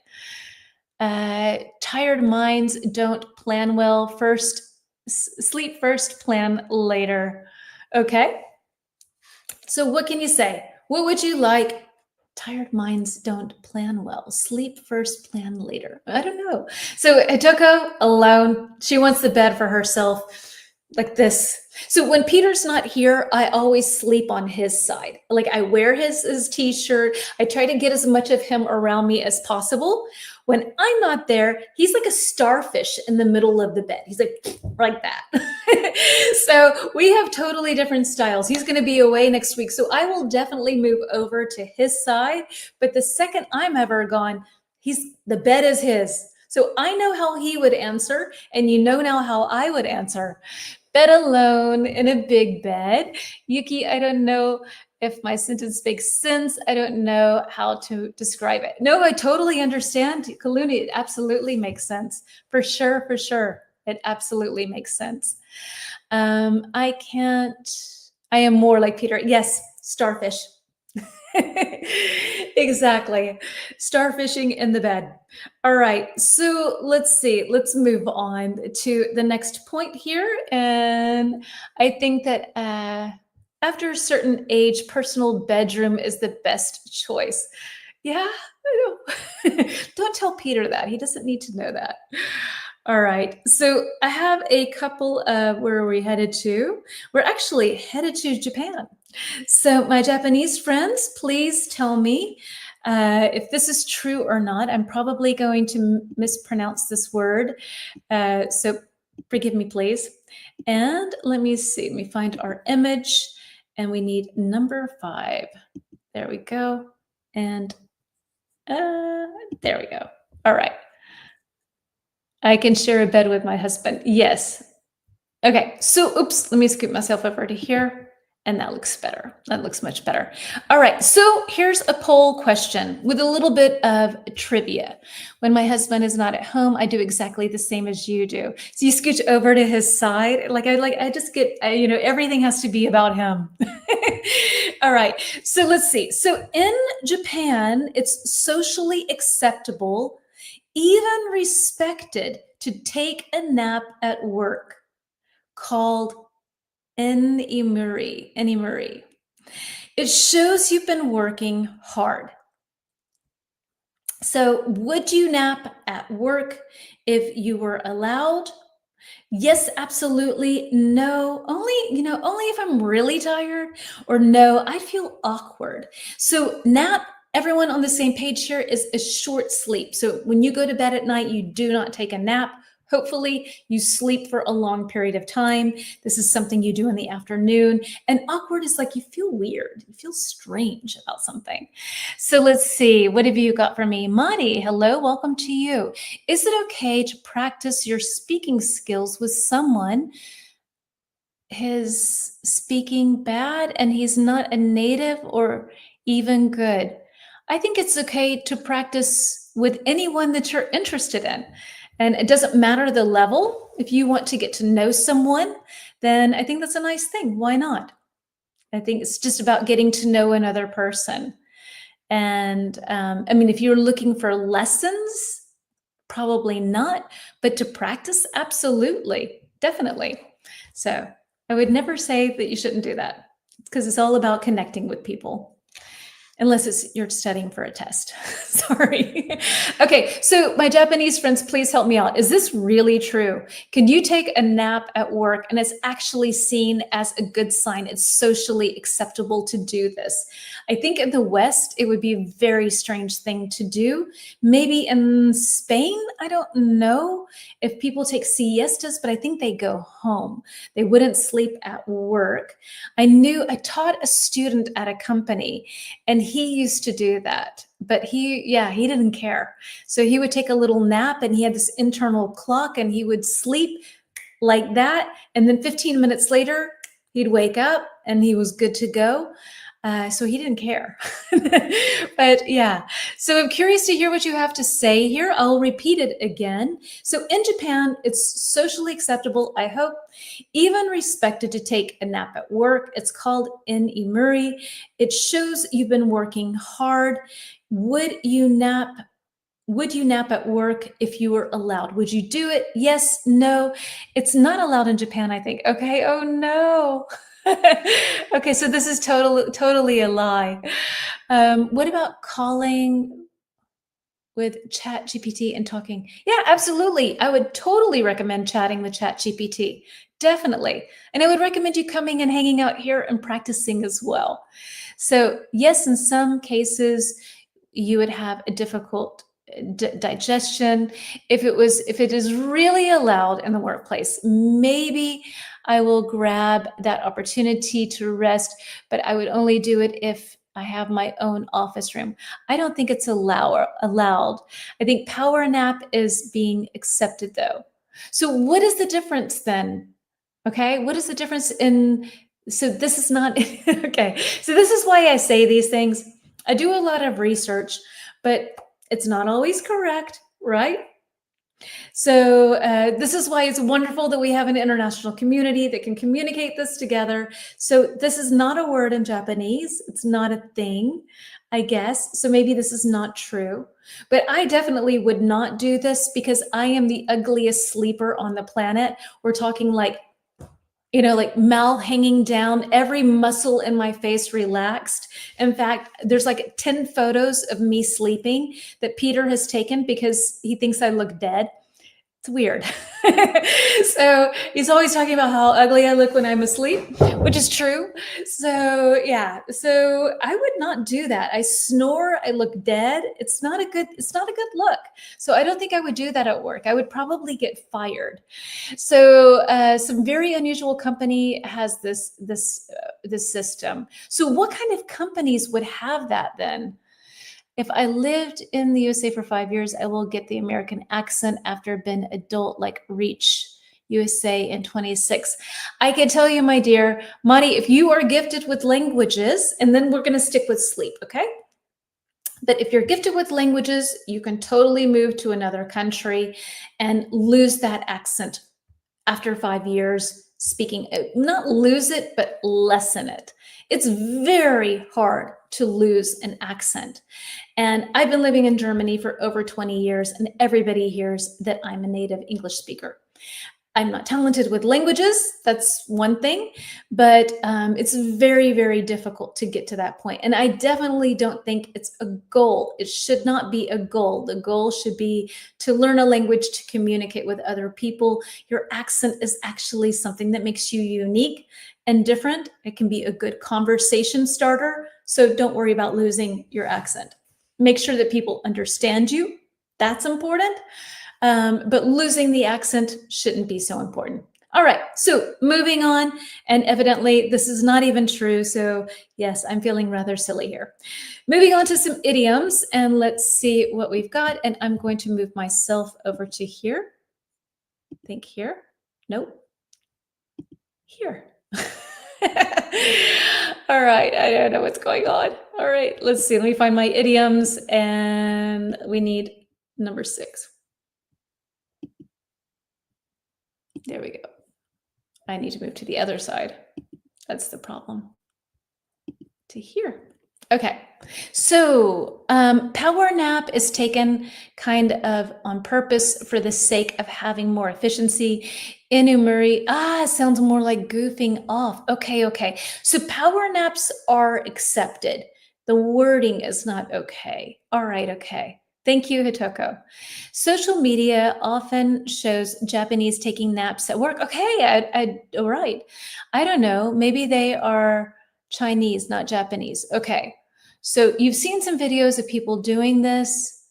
[SPEAKER 1] Tired minds don't plan well. First, Sleep first, plan later. Okay. So what can you say? What would you like? Tired minds don't plan well. Sleep first, plan later. I don't know. So Atoko alone, she wants the bed for herself like this. So when Peter's not here, I always sleep on his side. Like I wear his t-shirt. I try to get as much of him around me as possible. When I'm not there, he's like a starfish in the middle of the bed. He's like that. So we have totally different styles. He's going to be away next week. So I will definitely move over to his side. But the second I'm ever gone, the bed is his. So I know how he would answer, and you know now how I would answer. Bed alone in a big bed. Yuki, I don't know if my sentence makes sense. I don't know how to describe it. No, I totally understand. Kaluni, it absolutely makes sense. For sure, for sure. It absolutely makes sense. I am more like Peter. Yes, starfish. Exactly. Starfishing in the bed. All right. So let's see. Let's move on to the next point here. And I think that after a certain age, personal bedroom is the best choice. Yeah, I know. Don't tell Peter that. He doesn't need to know that. All right. So I have a couple of, where are we headed to? We're actually headed to Japan. So my Japanese friends, please tell me if this is true or not. I'm probably going to mispronounce this word. So forgive me, please. And let me see. Let me find our image. And we need number 5. There we go. And there we go. All right. I can share a bed with my husband. Yes. Okay. So, oops, let me scoot myself over to here. And that looks better. That looks much better. All right. So here's a poll question with a little bit of trivia. When my husband is not at home, I do exactly the same as you do. So you scooch over to his side. I just get, everything has to be about him. All right. So let's see. So in Japan, it's socially acceptable, even respected, to take a nap at work, called Enimuri. It shows you've been working hard. So would you nap at work if you were allowed? Yes, absolutely. No, only if I'm really tired, or no, I feel awkward. So nap, everyone on the same page here, is a short sleep. So when you go to bed at night, you do not take a nap. Hopefully you sleep for a long period of time. This is something you do in the afternoon. And awkward is like you feel weird. You feel strange about something. So let's see. What have you got for me? Mari, hello, welcome to you. Is it okay to practice your speaking skills with someone who's speaking bad and he's not a native or even good? I think it's okay to practice with anyone that you're interested in. And it doesn't matter the level. If you want to get to know someone, then I think that's a nice thing. Why not? I think it's just about getting to know another person. And if you're looking for lessons, probably not, but to practice, absolutely, definitely. So I would never say that you shouldn't do that, because it's all about connecting with people. Unless you're studying for a test. Sorry. Okay, so my Japanese friends, please help me out. Is this really true? Can you take a nap at work and it's actually seen as a good sign? It's socially acceptable to do this. I think in the West, it would be a very strange thing to do. Maybe in Spain, I don't know if people take siestas, but I think they go home. They wouldn't sleep at work. I taught a student at a company, and he used to do that, but he didn't care. So he would take a little nap, and he had this internal clock, and he would sleep like that. And then 15 minutes later, he'd wake up and he was good to go. So he didn't care. But yeah, so I'm curious to hear what you have to say here. I'll repeat it again. So in Japan, it's socially acceptable, I hope, even respected, to take a nap at work. It's called Enimuri. It shows you've been working hard. Would you nap would you nap at work if you were allowed? Would you do it? Yes, no. It's not allowed in Japan, I think. Okay. Oh no. Okay, so this is totally a lie. What about calling with Chat GPT and talking? Yeah, absolutely. I would totally recommend chatting with Chat GPT. Definitely. And I would recommend you coming and hanging out here and practicing as well. So, yes, in some cases, you would have a difficult digestion. If it is really allowed in the workplace, maybe I will grab that opportunity to rest, but I would only do it if I have my own office room. I don't think it's allowed. I think power nap is being accepted though. So what is the difference then? Okay, what is the difference in, so this is not, okay, so this is why I say these things. I do a lot of research, but it's not always correct, right? So this is why it's wonderful that we have an international community that can communicate this together. So this is not a word in Japanese. It's not a thing, I guess. So maybe this is not true. But I definitely would not do this because I am the ugliest sleeper on the planet. We're talking like, like mouth hanging down, every muscle in my face relaxed. In fact, there's like 10 photos of me sleeping that Peter has taken because he thinks I look dead. It's weird. So he's always talking about how ugly I look when I'm asleep, which is true. So yeah, so I would not do that. I snore, I look dead. It's not a good look. So I don't think I would do that at work. I would probably get fired. So some very unusual company has this system. So what kind of companies would have that then? If I lived in the USA for 5 years, I will get the American accent after being adult, like reach USA in 26. I can tell you, my dear Mari, if you are gifted with languages, and then we're going to stick with sleep, okay? But if you're gifted with languages, you can totally move to another country and lose that accent after 5 years speaking. Not lose it, but lessen it. It's very hard to lose an accent. And I've been living in Germany for over 20 years, and everybody hears that I'm a native English speaker. I'm not talented with languages, that's one thing, but it's very, very difficult to get to that point. And I definitely don't think it's a goal. It should not be a goal. The goal should be to learn a language to communicate with other people. Your accent is actually something that makes you unique and different. It can be a good conversation starter. So don't worry about losing your accent. Make sure that people understand you. That's important. But losing the accent shouldn't be so important. All right, so moving on, and evidently this is not even true. So yes, I'm feeling rather silly here. Moving on to some idioms, and let's see what we've got. And I'm going to move myself over to here. Think here. Nope. Here. All right, I don't know what's going on. All right, let's see. Let me find my idioms, and we need number 6. There we go. I need to move to the other side. That's the problem. To here. Okay, so power nap is taken kind of on purpose for the sake of having more efficiency. Inumeri, sounds more like goofing off. Okay. So power naps are accepted. The wording is not okay. All right, okay. Thank you, Hitoko. Social media often shows Japanese taking naps at work. Okay, all right. I don't know. Maybe they are Chinese, not Japanese. Okay. So you've seen some videos of people doing this,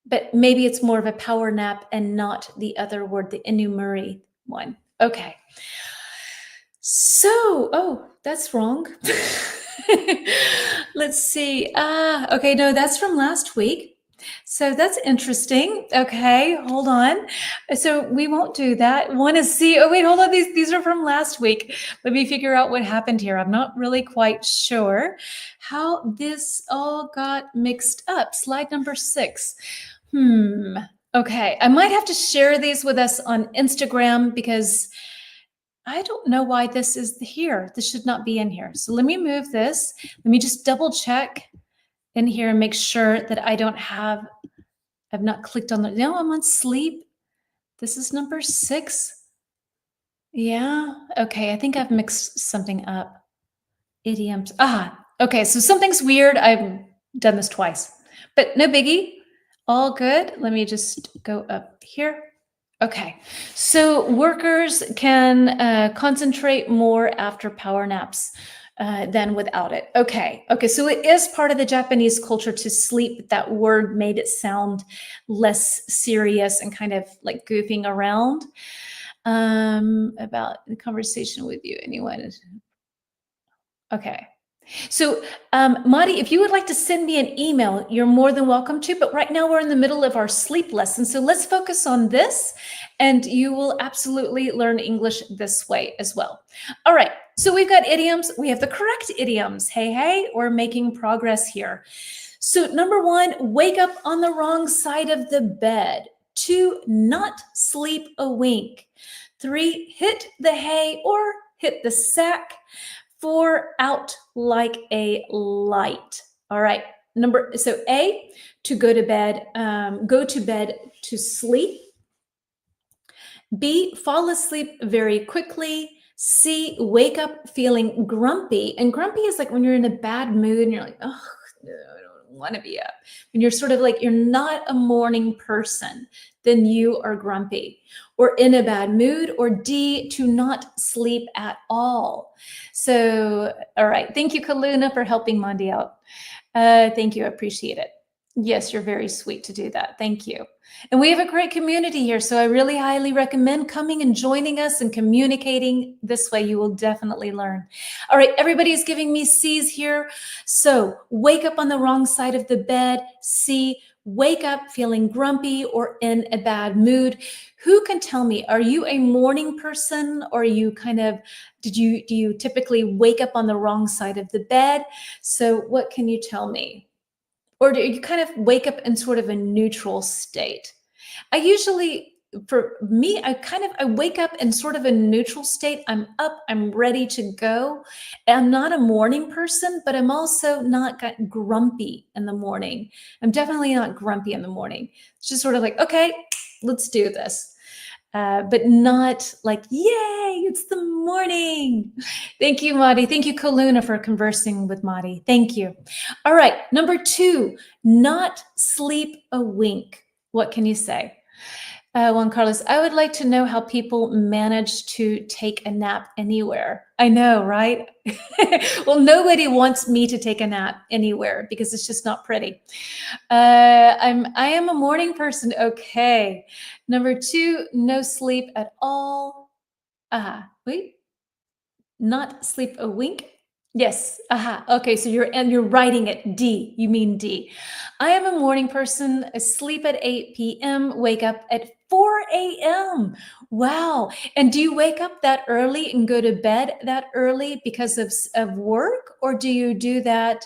[SPEAKER 1] but maybe it's more of a power nap and not the other word, the inumeri one. Okay. So, oh, that's wrong. Let's see. Okay, no, that's from last week. So that's interesting. Okay, hold on. So we won't do that. One is C. Oh, wait, hold on. These are from last week. Let me figure out what happened here. I'm not really quite sure how this all got mixed up. Slide number 6. Okay, I might have to share these with us on Instagram because I don't know why this is here. This should not be in here. So let me move this. Let me just double check in here and make sure that I don't have I've not clicked on the, no, I'm on sleep. This is number 6. Yeah. Okay. I think I've mixed something up. Idioms. Okay. So something's weird. I've done this twice, but no biggie. All good. Let me just go up here. Okay. So workers can concentrate more after power naps than without it. Okay. Okay. So it is part of the Japanese culture to sleep. But that word made it sound less serious and kind of like goofing around. About the conversation with you. Anyone? Okay. So, Madi, if you would like to send me an email, you're more than welcome to. But right now we're in the middle of our sleep lesson. So let's focus on this and you will absolutely learn English this way as well. All right. So we've got idioms. We have the correct idioms. Hey, hey, we're making progress here. So number 1, wake up on the wrong side of the bed. 2, not sleep a wink. 3, hit the hay or hit the sack. 4, out like a light. All right. So A, to go to bed to sleep. B, fall asleep very quickly. C, wake up feeling grumpy. And grumpy is like when you're in a bad mood and you're like, oh, no, I don't want to be up. When you're sort of like, you're not a morning person, then you are grumpy or in a bad mood. Or D, to not sleep at all. So, all right. Thank you, Kaluna, for helping Mondi out. Thank you. I appreciate it. Yes, you're very sweet to do that. Thank you. And we have a great community here. So I really highly recommend coming and joining us and communicating this way. You will definitely learn. All right, everybody's giving me C's here. So wake up on the wrong side of the bed. C, wake up feeling grumpy or in a bad mood. Who can tell me, are you a morning person or are you kind of, do you typically wake up on the wrong side of the bed? So what can you tell me? Or do you kind of wake up in sort of a neutral state? I usually, for me, I wake up in sort of a neutral state. I'm up, I'm ready to go. I'm not a morning person, but I'm also not grumpy in the morning. I'm definitely not grumpy in the morning. It's just sort of like, okay, let's do this. But not like, yay, it's the morning. Thank you, Madi. Thank you, Kaluna, for conversing with Madi. Thank you. All right, number 2, not sleep a wink. What can you say? Juan Carlos, I would like to know how people manage to take a nap anywhere. I know, right? Well, nobody wants me to take a nap anywhere because it's just not pretty. I am a morning person. Okay. Number 2, no sleep at all. Wait, not sleep a wink. Yes. Okay. So you're writing it D. You mean D. I am a morning person. Sleep at 8 p.m. Wake up at 4 a.m. Wow. And do you wake up that early and go to bed that early because of work? Or do you do that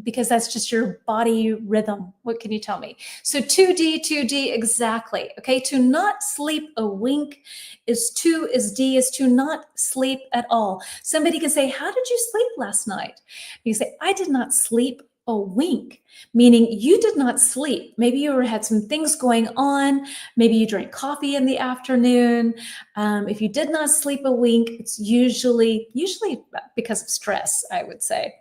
[SPEAKER 1] because that's just your body rhythm? What can you tell me? So 2D, exactly. Okay. To not sleep a wink is D is to not sleep at all. Somebody can say, how did you sleep last night? You say, I did not sleep a wink, meaning you did not sleep. Maybe you had some things going on. Maybe you drank coffee in the afternoon. If you did not sleep a wink, it's usually because of stress, I would say.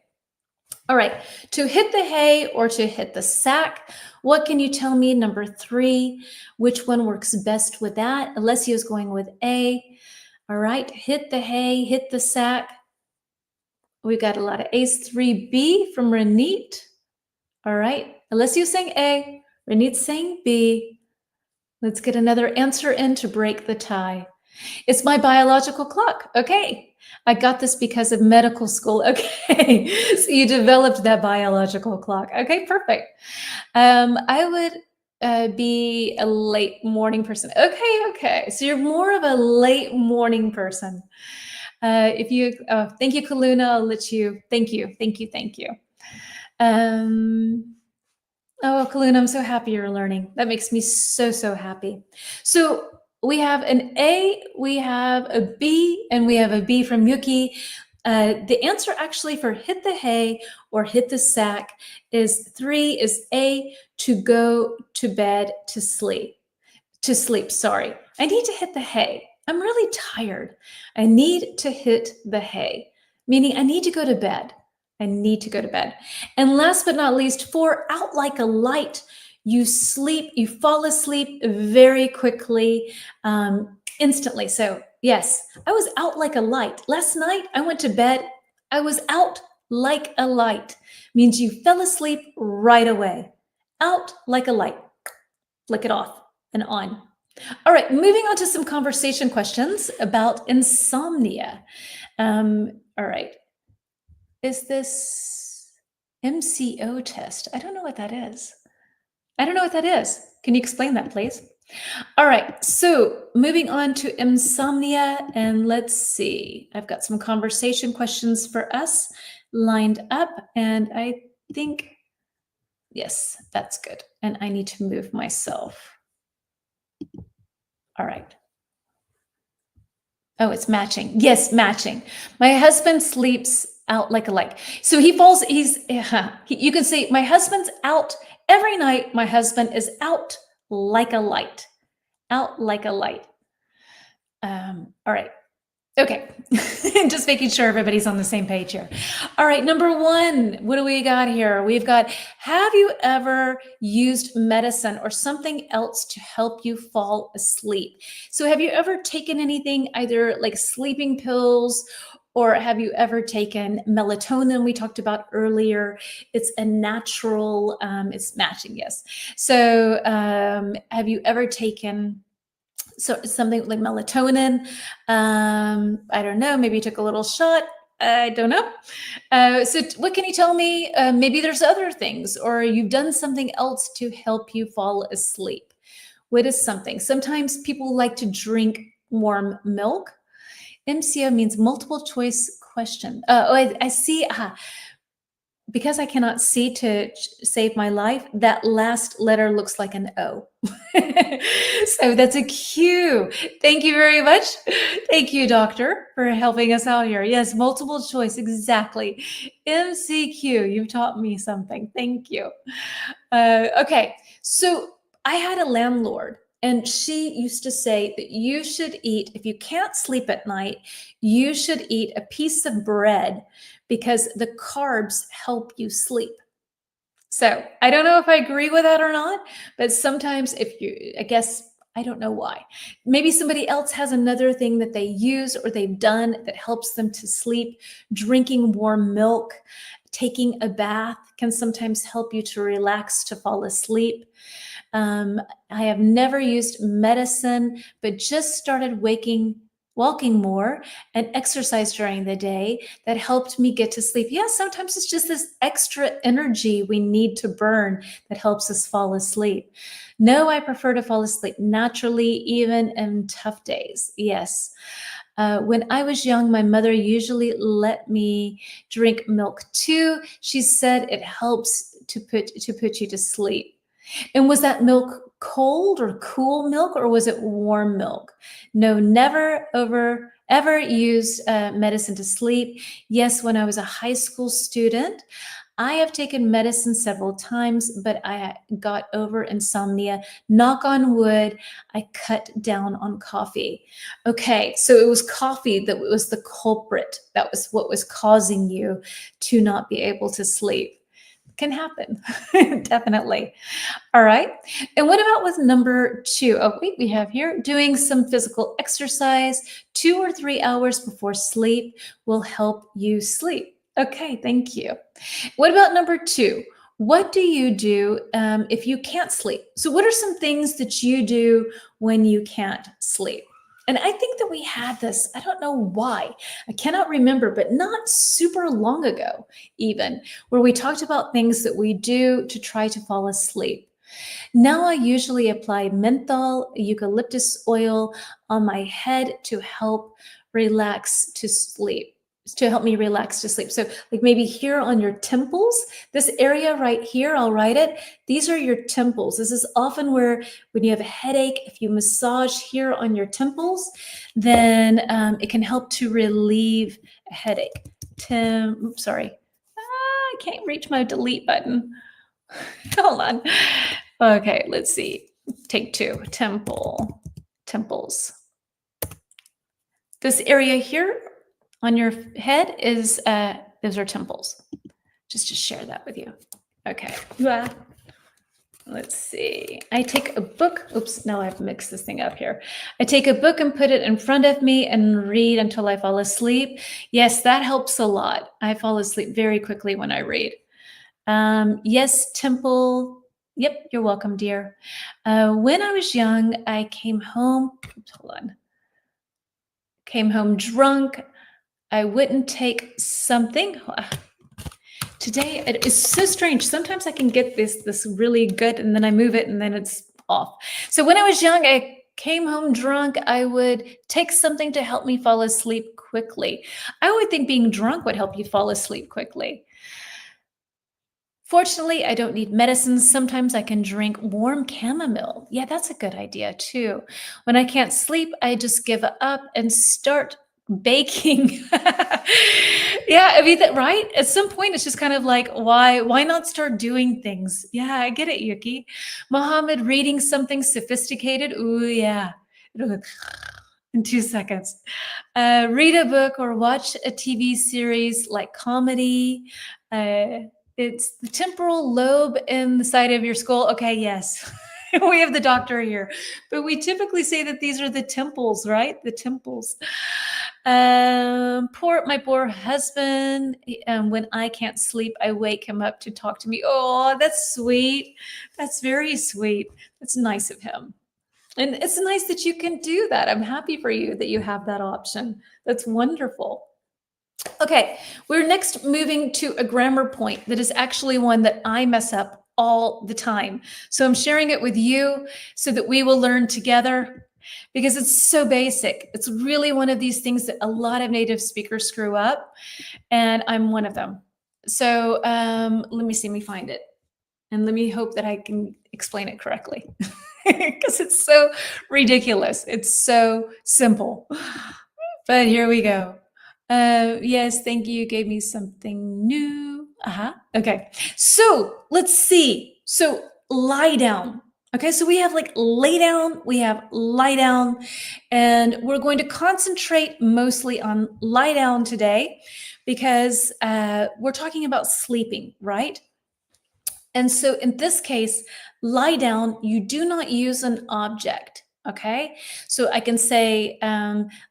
[SPEAKER 1] All right, to hit the hay or to hit the sack, what can you tell me? Number 3, which one works best with that? Alessio's going with A. All right, hit the hay, hit the sack. We've got a lot of A's. 3B from Renit. All right, Alessio's saying A, Renit's saying B. Let's get another answer in to break the tie. It's my biological clock. Okay. I got this because of medical school. Okay. So you developed that biological clock. Okay, perfect. I would be a late morning person. Okay. So you're more of a late morning person. Thank you, Kaluna. I'll let you. Thank you. Oh, Kaluna, I'm so happy you're learning. That makes me so happy. So we have an A, we have a B, and we have a B from Yuki. The answer actually for hit the hay or hit the sack is 3 is A, to go to bed to sleep. To sleep, sorry. I need to hit the hay. I'm really tired. I need to hit the hay, meaning I need to go to bed. I need to go to bed. And last but not least, 4, out like a light. You sleep, you fall asleep very quickly, instantly. So, yes, I was out like a light. Last night, I went to bed. I was out like a light. Means you fell asleep right away. Out like a light. Flick it off and on. All right, moving on to some conversation questions about insomnia. All right. Is this MCO test? I don't know what that is. I don't know what that is. Can you explain that, please? All right, so moving on to insomnia, and let's see. I've got some conversation questions for us lined up, and I think, yes, that's good. And I need to move myself. All right. Oh, it's matching. Yes, matching. My husband sleeps out like a light. So he falls, you can say, my husband's out every night. My husband is out like a light. Out like a light. All right. Okay. Just making sure everybody's on the same page here. All right. Number 1, what do we got here? We've got, have you ever used medicine or something else to help you fall asleep? So have you ever taken anything, either like sleeping pills, or have you ever taken melatonin we talked about earlier? It's a natural, it's matching, yes. So have you ever taken something like melatonin? I don't know, maybe you took a little shot. I don't know. So what can you tell me? Maybe there's other things, or you've done something else to help you fall asleep. What is something? Sometimes people like to drink warm milk. MCO means multiple choice question. I see. Because I cannot see to save my life, that last letter looks like an O. So that's a Q. Thank you very much. Thank you, doctor, for helping us out here. Yes, multiple choice, exactly. MCQ, you've taught me something. Thank you. Okay, so I had a landlord, and she used to say that you should eat, if you can't sleep at night, you should eat a piece of bread because the carbs help you sleep. So I don't know if I agree with that or not, but sometimes I guess, I don't know why. Maybe somebody else has another thing that they use or they've done that helps them to sleep. Drinking warm milk, taking a bath can sometimes help you to relax, to fall asleep. I have never used medicine, but just started walking more and exercise during the day that helped me get to sleep. Yeah, sometimes it's just this extra energy we need to burn that helps us fall asleep. No, I prefer to fall asleep naturally, even in tough days. Yes. When I was young, my mother usually let me drink milk too. She said it helps to put you to sleep. And was that milk cold or cool milk, or was it warm milk? No, never ever used medicine to sleep. Yes, when I was a high school student, I have taken medicine several times, but I got over insomnia. Knock on wood, I cut down on coffee. Okay, so it was coffee that was the culprit. That was what was causing you to not be able to sleep. Can happen, definitely. All right. And what about with number 2? Oh, wait, we have here doing some physical exercise 2 or 3 hours before sleep will help you sleep. Okay, thank you. What about number 2? What do you do if you can't sleep? So what are some things that you do when you can't sleep? And I think that we had this, I don't know why, I cannot remember, but not super long ago even, where we talked about things that we do to try to fall asleep. Now I usually apply menthol, eucalyptus oil on my head to help relax to sleep. To help me relax to sleep. So like maybe here on your temples, this area right here, I'll write it. These are your temples. This is often where when you have a headache, if you massage here on your temples, then it can help to relieve a headache. Oops, sorry. I can't reach my delete button. Hold on. Okay, let's see. Take two. Temples. This area here on your head is those are temples. Just to share that with you. Okay. Let's see. I take a book. Oops, now I've mixed this thing up here. I take a book and put it in front of me and read until I fall asleep. Yes, that helps a lot. I fall asleep very quickly when I read. Yes, temple. Yep, you're welcome, dear. When I was young, I came home. Oops, hold on. Came home drunk. I wouldn't take something. Today it is so strange. Sometimes I can get this really good, and then I move it, and then it's off. So when I was young, I came home drunk. I would take something to help me fall asleep quickly. I would think being drunk would help you fall asleep quickly. Fortunately, I don't need medicines. Sometimes I can drink warm chamomile. Yeah, that's a good idea too. When I can't sleep, I just give up and start baking. Yeah, I mean, right? At some point, it's just kind of like, why not start doing things? Yeah, I get it, Yuki. Mohammed reading something sophisticated. Ooh, yeah. In 2 seconds. Read a book or watch a TV series like comedy. It's the temporal lobe in the side of your skull. Okay, yes. We have the doctor here, but we typically say that these are the temples, right? The temples. My poor husband. When I can't sleep, I wake him up to talk to me. Oh, that's sweet. That's very sweet. That's nice of him. And it's nice that you can do that. I'm happy for you that you have that option. That's wonderful. Okay, we're next moving to a grammar point that is actually one that I mess up all the time. So I'm sharing it with you so that we will learn together because it's so basic. It's really one of these things that a lot of native speakers screw up, and I'm one of them. So let me find it. And let me hope that I can explain it correctly because it's so ridiculous. It's so simple. But here we go. Yes, thank you. You gave me something new. Okay. So let's see. So lie down. Okay. So we have like lay down, we have lie down, and we're going to concentrate mostly on lie down today because we're talking about sleeping, right? And so in this case, lie down, you do not use an object. Okay, so I can say,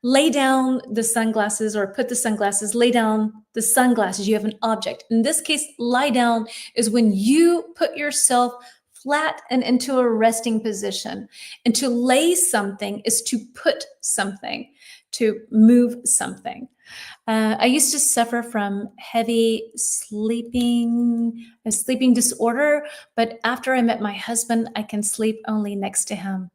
[SPEAKER 1] lay down the sunglasses or put the sunglasses, lay down the sunglasses. You have an object. In this case, lie down is when you put yourself flat and into a resting position. And to lay something is to put something, to move something. I used to suffer from heavy sleeping disorder, but after I met my husband, I can sleep only next to him.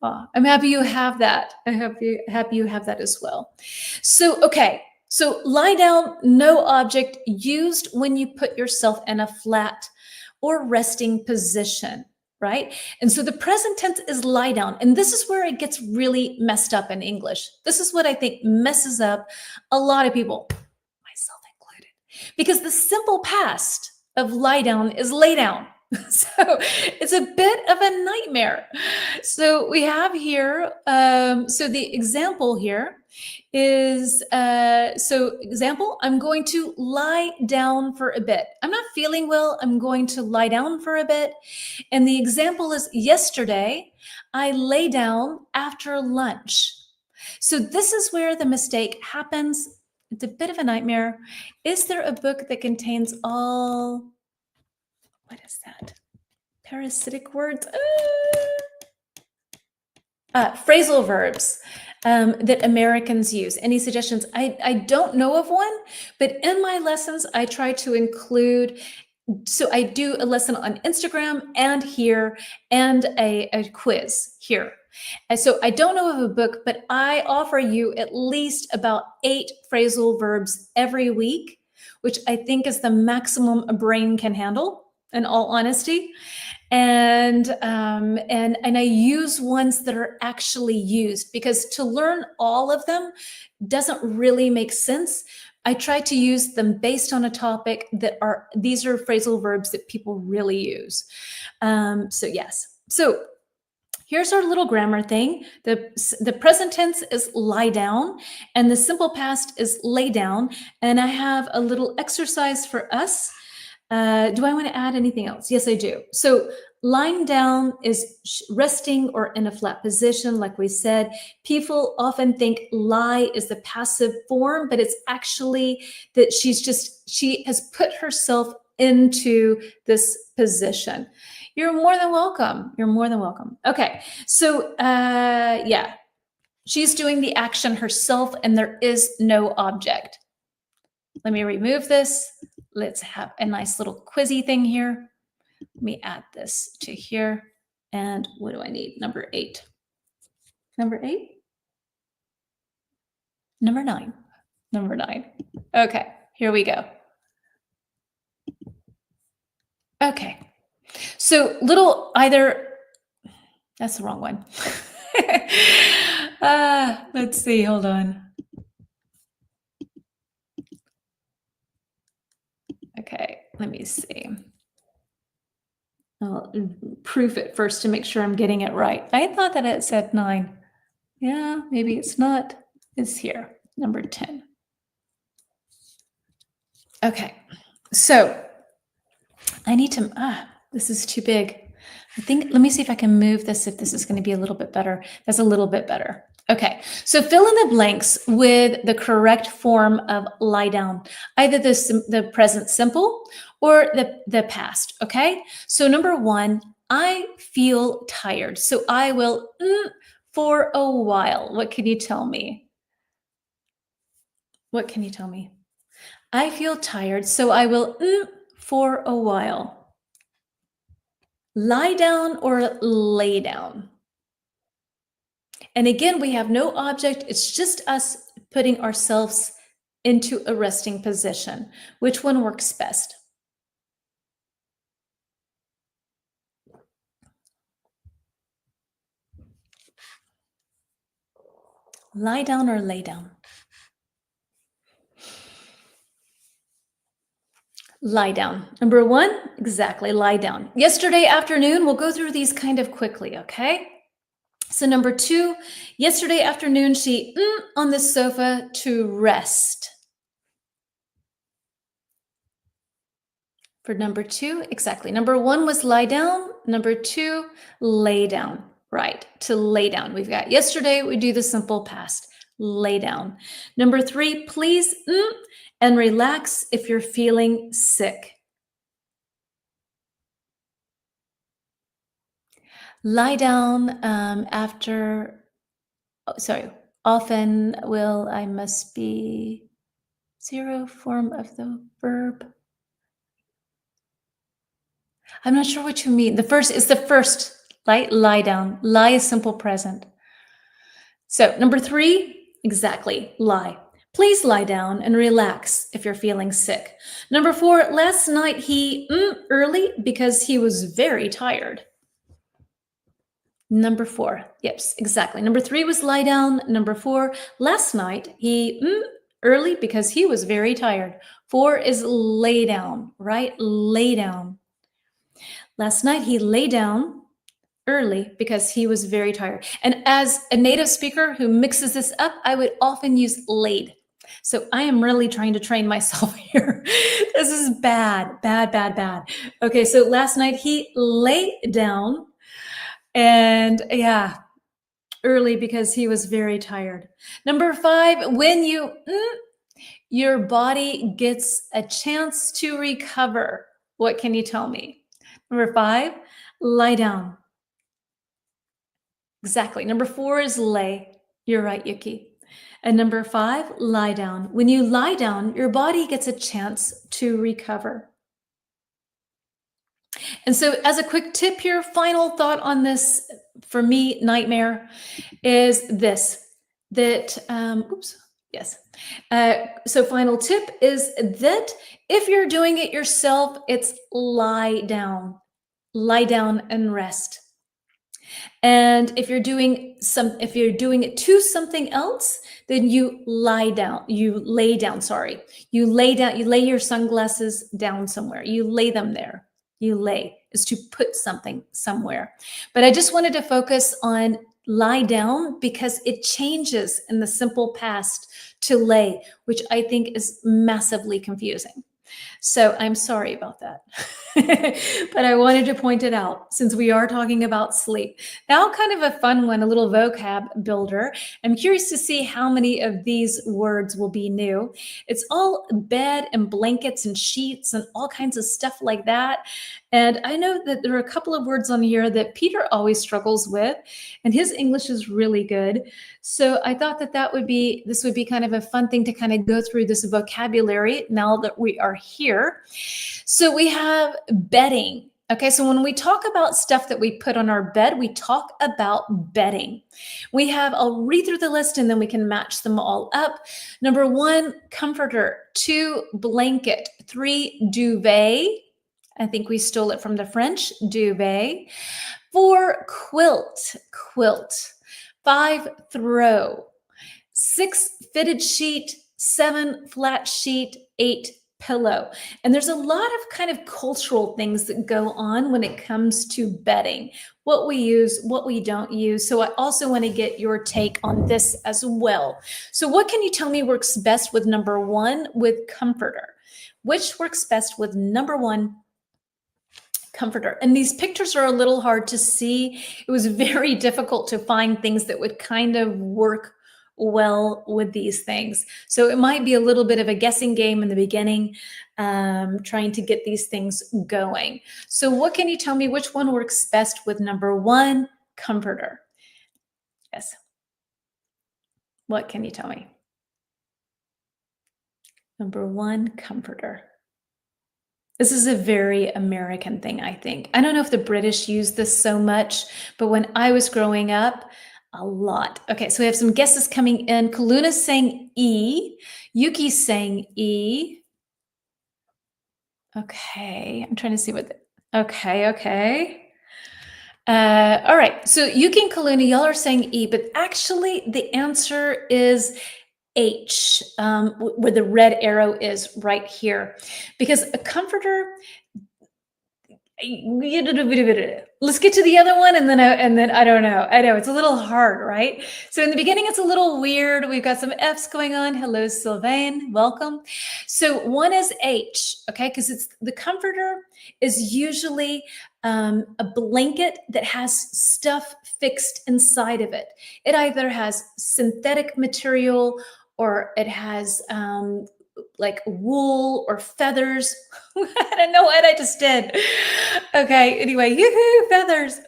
[SPEAKER 1] Oh, I'm happy you have that. I'm happy you have that as well. So, okay. So lie down, no object, used when you put yourself in a flat or resting position, right? And so the present tense is lie down. And this is where it gets really messed up in English. This is what I think messes up a lot of people, myself included, because the simple past of lie down is lay down. So it's a bit of a nightmare. So we have here, so the example here is, example, I'm going to lie down for a bit. I'm not feeling well. I'm going to lie down for a bit. And the example is yesterday, I lay down after lunch. So this is where the mistake happens. It's a bit of a nightmare. Is there a book that contains all... What is that? Parasitic words? Phrasal verbs that Americans use. Any suggestions? I don't know of one, but in my lessons, I try to include, so I do a lesson on Instagram and here, and a quiz here. And so I don't know of a book, but I offer you at least about 8 phrasal verbs every week, which I think is the maximum a brain can handle, in all honesty. And I use ones that are actually used, because to learn all of them doesn't really make sense. I try to use them based on a topic these are phrasal verbs that people really use. So yes. So here's our little grammar thing. The present tense is lie down, and the simple past is lay down. And I have a little exercise for us. Do I want to add anything else? Yes, I do. So lying down is resting or in a flat position, like we said. People often think lie is the passive form, but it's actually that she has put herself into this position. You're more than welcome. You're more than welcome. Okay, so yeah, she's doing the action herself, and there is no object. Let me remove this. Let's have a nice little quizzy thing here. Let me add this to here. And what do I need? Number 8. Number 8? Number 9. Number 9. Okay, here we go. Okay. So little either, that's the wrong one. Let's see, hold on. Okay, let me see. I'll proof it first to make sure I'm getting it right. I thought that it said 9. Yeah, maybe it's not. It's here, number 10. Okay, so I need to, this is too big. I think, let me see if I can move this, if this is going to be a little bit better. That's a little bit better. Okay, so fill in the blanks with the correct form of lie down, either the present simple or the past, okay? So number 1, I feel tired. So I will for a while. What can you tell me? What can you tell me? I feel tired, so I will for a while. Lie down or lay down. And again, we have no object. It's just us putting ourselves into a resting position. Which one works best? Lie down or lay down? Lie down. Number 1, exactly, lie down. Yesterday afternoon, we'll go through these kind of quickly, okay? So number 2, yesterday afternoon, she on the sofa to rest. For number 2, exactly. Number 1 was lie down. Number 2, lay down. Right, to lay down. We've got yesterday, we do the simple past, lay down. Number 3, please and relax if you're feeling sick. Lie down often will, I must be, 0 form of the verb. I'm not sure what you mean. The first is the first, right? Lie down. Lie is simple present. So number 3, exactly, lie. Please lie down and relax if you're feeling sick. Number 4, last night he early because he was very tired. Number 4, yes, exactly. Number 3 was lie down. Number 4, last night he early because he was very tired. 4 is lay down, right? Lay down. Last night he lay down early because he was very tired. And as a native speaker who mixes this up, I would often use laid. So I am really trying to train myself here. This is bad. Okay, so last night he lay down and yeah, early because he was very tired. Number 5, when your body gets a chance to recover. What can you tell me? Number 5, lie down. Exactly. Number 4 is lay. You're right, Yuki. And number 5, lie down. When you lie down, your body gets a chance to recover. And so as a quick tip here, final thought on this, for me, nightmare, is this, that, so final tip is that if you're doing it yourself, it's lie down and rest. And if you're doing it to something else, then you lie down. You lay down, sorry. You lay your sunglasses down somewhere. You lay them there. You lay is to put something somewhere. But I just wanted to focus on lie down because it changes in the simple past to lay, which I think is massively confusing. So I'm sorry about that. But I wanted to point it out since we are talking about sleep. Now, kind of a fun one, a little vocab builder. I'm curious to see how many of these words will be new. It's all bed and blankets and sheets and all kinds of stuff like that. And I know that there are a couple of words on here that Peter always struggles with, and his English is really good. So I thought that this would be kind of a fun thing to kind of go through this vocabulary now that we are here. So we have bedding. Okay, so when we talk about stuff that we put on our bed, we talk about bedding. I'll read through the list and then we can match them all up. Number 1, comforter. 2, blanket. 3, duvet. I think we stole it from the French, duvet. 4, quilt. 5, throw. 6, fitted sheet. 7, flat sheet. 8, pillow. And there's a lot of kind of cultural things that go on when it comes to bedding, what we use, what we don't use. So I also want to get your take on this as well. So what can you tell me works best with number 1 with comforter? Which works best with number 1 comforter? And these pictures are a little hard to see. It was very difficult to find things that would kind of work well with these things. So it might be a little bit of a guessing game in the beginning, trying to get these things going. So what can you tell me which one works best with number 1, comforter? Yes. What can you tell me? Number 1, comforter. This is a very American thing, I think. I don't know if the British use this so much, but when I was growing up, a lot. Okay, so we have some guesses coming in. Kaluna's saying E. Yuki's saying E. Okay, I'm trying to see okay. All right, so Yuki and Kaluna, y'all are saying E, but actually the answer is H, where the red arrow is right here. Because a comforter, let's get to the other one and then I don't know. I know it's a little hard, right? So in the beginning, it's a little weird. We've got some F's going on. Hello, Sylvain, welcome. So 1 is H, okay? Because the comforter is usually a blanket that has stuff fixed inside of it. It either has synthetic material or it has like wool or feathers. I don't know what I just did. Okay, anyway, yoo-hoo, feathers.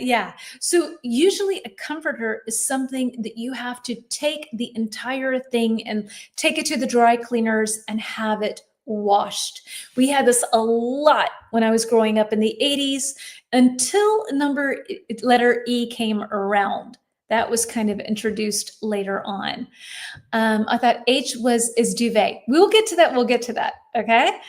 [SPEAKER 1] Yeah, so usually a comforter is something that you have to take the entire thing and take it to the dry cleaners and have it washed. We had this a lot when I was growing up in the 80s until letter E came around. That was kind of introduced later on. I thought H is duvet. We'll get to that, okay?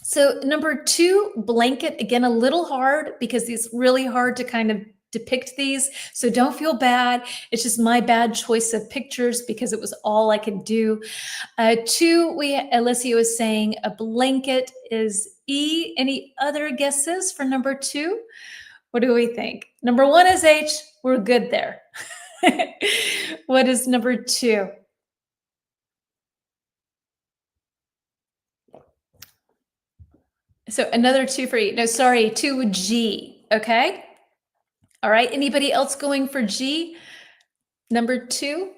[SPEAKER 1] So number 2, blanket. Again, a little hard because it's really hard to kind of depict these. So don't feel bad. It's just my bad choice of pictures because it was all I could do. 2, Alessia was saying a blanket is E. Any other guesses for number 2? What do we think? Number 1 is H. We're good there. What is number 2? So another 2 for E. No, sorry, 2 G. Okay. All right. Anybody else going for G? Number 2?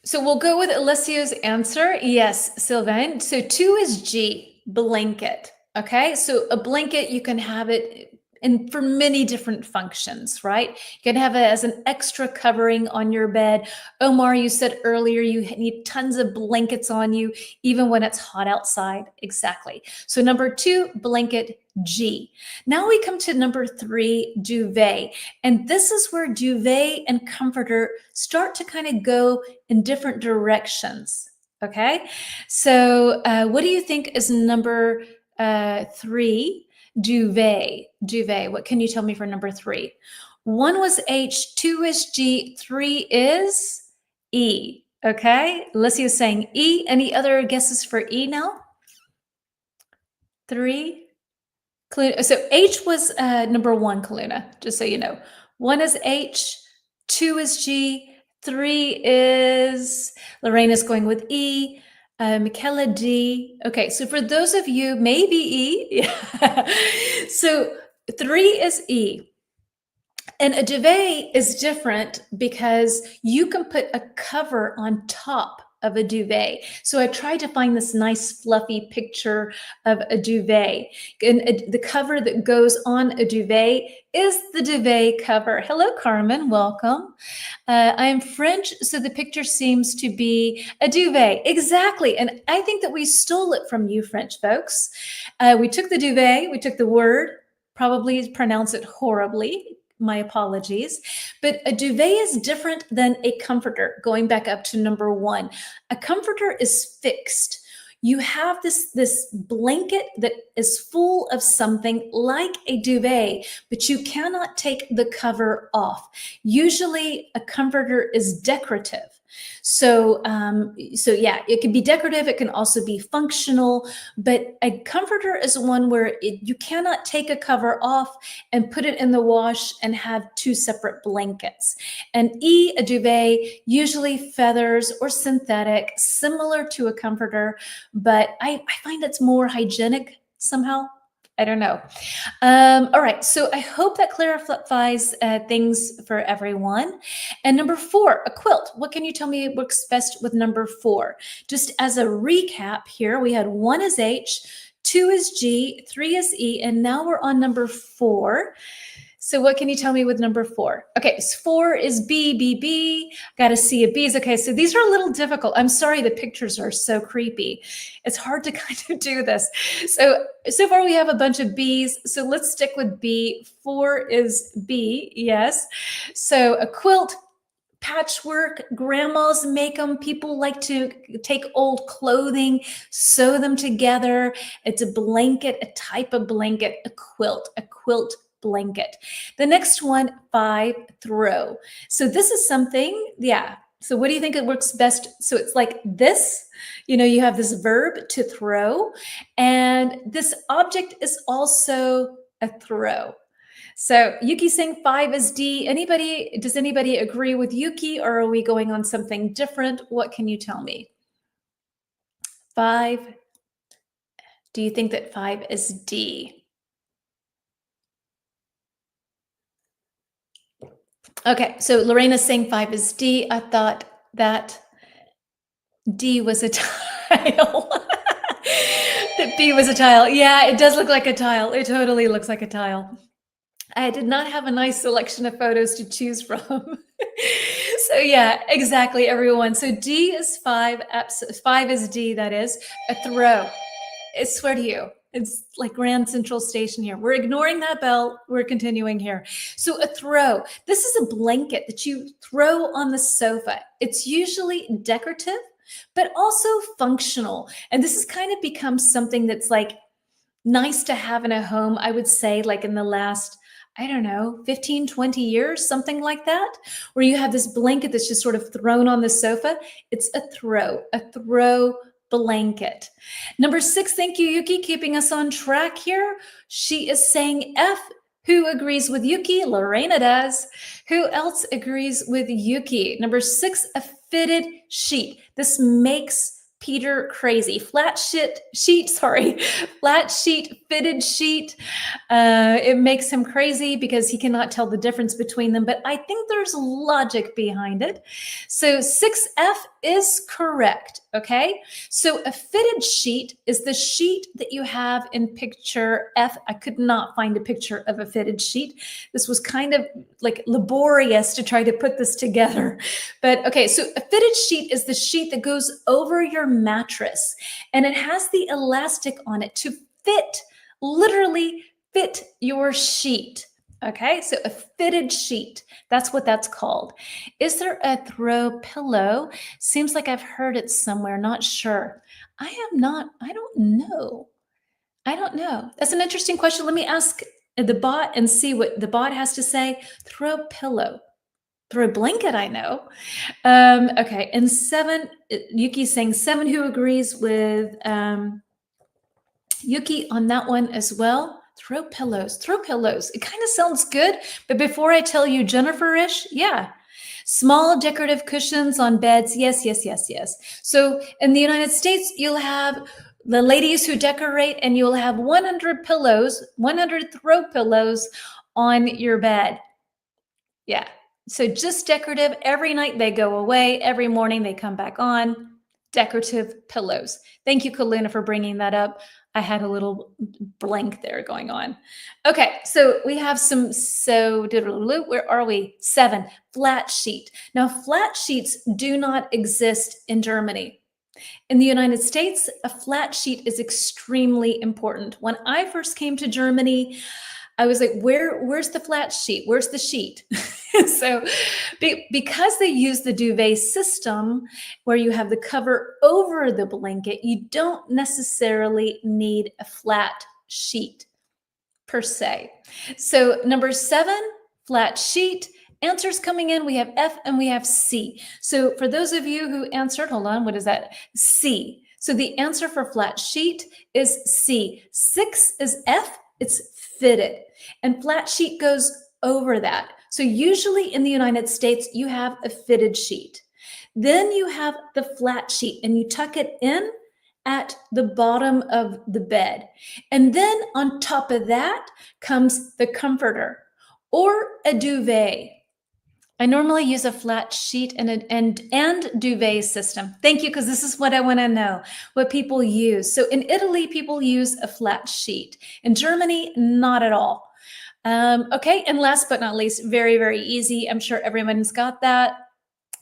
[SPEAKER 1] So we'll go with Alessia's answer. Yes, Sylvain. So 2 is G, blanket. Okay, so a blanket, you can have it for many different functions, right? You can have it as an extra covering on your bed. Omar, you said earlier you need tons of blankets on you, even when it's hot outside. Exactly. So number 2, blanket, G. Now we come to number 3, duvet. And this is where duvet and comforter start to kind of go in different directions. Okay, so what do you think is number 3, duvet, duvet. What can you tell me for number 3? 1 was H, 2 is G, 3 is E. Okay, Alicia is saying E. Any other guesses for E now? 3. So H was number 1, Kaluna, just so you know. 1 is H, 2 is G, 3 is, Lorena's going with E, Michaela D. Okay, so for those of you, maybe E. Yeah. So 3 is E. And a duvet is different because you can put a cover on top of a duvet. So I tried to find this nice fluffy picture of a duvet. And the cover that goes on a duvet is the duvet cover. Hello, Carmen. Welcome. I am French, so the picture seems to be a duvet. Exactly. And I think that we stole it from you, French folks. We took the duvet, we took the word, probably pronounce it horribly. My apologies. But a duvet is different than a comforter, going back up to number 1. A comforter is fixed. You have this blanket that is full of something like a duvet, but you cannot take the cover off. Usually a comforter is decorative. So yeah, it can be decorative. It can also be functional, but a comforter is one where you cannot take a cover off and put it in the wash and have 2 separate blankets. And a duvet, usually feathers or synthetic, similar to a comforter, but I find it's more hygienic somehow. I don't know. All right, so I hope that clarifies things for everyone. And number 4, a quilt. What can you tell me works best with number 4? Just as a recap here, we had 1 is H, 2 is G, 3 is E, and now we're on number 4. So what can you tell me with number 4? Okay, so 4 is B, B, B. Got to see a B's. Okay, so these are a little difficult. I'm sorry, the pictures are so creepy. It's hard to kind of do this. So far we have a bunch of B's. So let's stick with B. 4 is B, yes. So a quilt, patchwork, grandmas make them. People like to take old clothing, sew them together. It's a blanket, a type of blanket, a quilt blanket. The next one, 5, throw. So this is something, yeah. So what do you think it works best? So it's like this, you have this verb to throw, and this object is also a throw. So Yuki saying 5 is D. Does anybody agree with Yuki, or are we going on something different? What can you tell me? 5. Do you think that 5 is D? Okay, so Lorena's saying 5 is D. I thought that D was a tile. That B was a tile. Yeah, it does look like a tile. It totally looks like a tile. I did not have a nice selection of photos to choose from. So yeah, exactly, everyone. So D is 5. 5 is D, that is. A throw. I swear to you, it's like Grand Central Station here. We're ignoring that bell. We're continuing here. So a throw. This is a blanket that you throw on the sofa. It's usually decorative, but also functional. And this has kind of become something that's like nice to have in a home, I would say, like in the last, I don't know, 15, 20 years, something like that, where you have this blanket that's just sort of thrown on the sofa. It's a throw blanket. Number 6, thank you, Yuki, keeping us on track here. She is saying F. Who agrees with Yuki? Lorena does. Who else agrees with Yuki? Number 6, a fitted sheet. This makes Peter crazy. Flat sheet, fitted sheet. It makes him crazy because he cannot tell the difference between them, but I think there's logic behind it. So 6F is correct, okay? So a fitted sheet is the sheet that you have in picture F. I could not find a picture of a fitted sheet. This was kind of like laborious to try to put this together. But okay, so a fitted sheet is the sheet that goes over your mattress, and it has the elastic on it to literally fit your sheet. Okay, so a fitted sheet, that's what that's called. Is there a throw pillow? Seems like I've heard it somewhere, not sure. I don't know. I don't know. That's an interesting question. Let me ask the bot and see what the bot has to say. Throw pillow. Throw blanket, I know. Okay, and 7, Yuki's saying 7, who agrees with Yuki on that one as well. Throw pillows, throw pillows. It kind of sounds good, but before I tell you Jennifer-ish, yeah. Small decorative cushions on beds, yes, yes, yes, yes. So in the United States, you'll have the ladies who decorate and you'll have 100 pillows, 100 throw pillows on your bed. Yeah. So just decorative. Every night they go away. Every morning they come back on. Decorative pillows. Thank you, Kaluna, for bringing that up. I had a little blank there going on. Okay, so we have some, where are we? 7, flat sheet. Now, flat sheets do not exist in Germany. In the United States, a flat sheet is extremely important. When I first came to Germany, I was like, where's the flat sheet? Where's the sheet? So because they use the duvet system where you have the cover over the blanket, you don't necessarily need a flat sheet per se. So number 7, flat sheet. Answers coming in, we have F and we have C. So for those of you who answered, hold on, what is that? C. So the answer for flat sheet is C. 6 is F, it's fitted. And flat sheet goes over that. So usually in the United States, you have a fitted sheet. Then you have the flat sheet and you tuck it in at the bottom of the bed. And then on top of that comes the comforter or a duvet. I normally use a flat sheet and duvet system. Thank you, because this is what I want to know, what people use. So in Italy, people use a flat sheet. In Germany, not at all. Okay, and last but not least, very, very easy. I'm sure everyone's got that.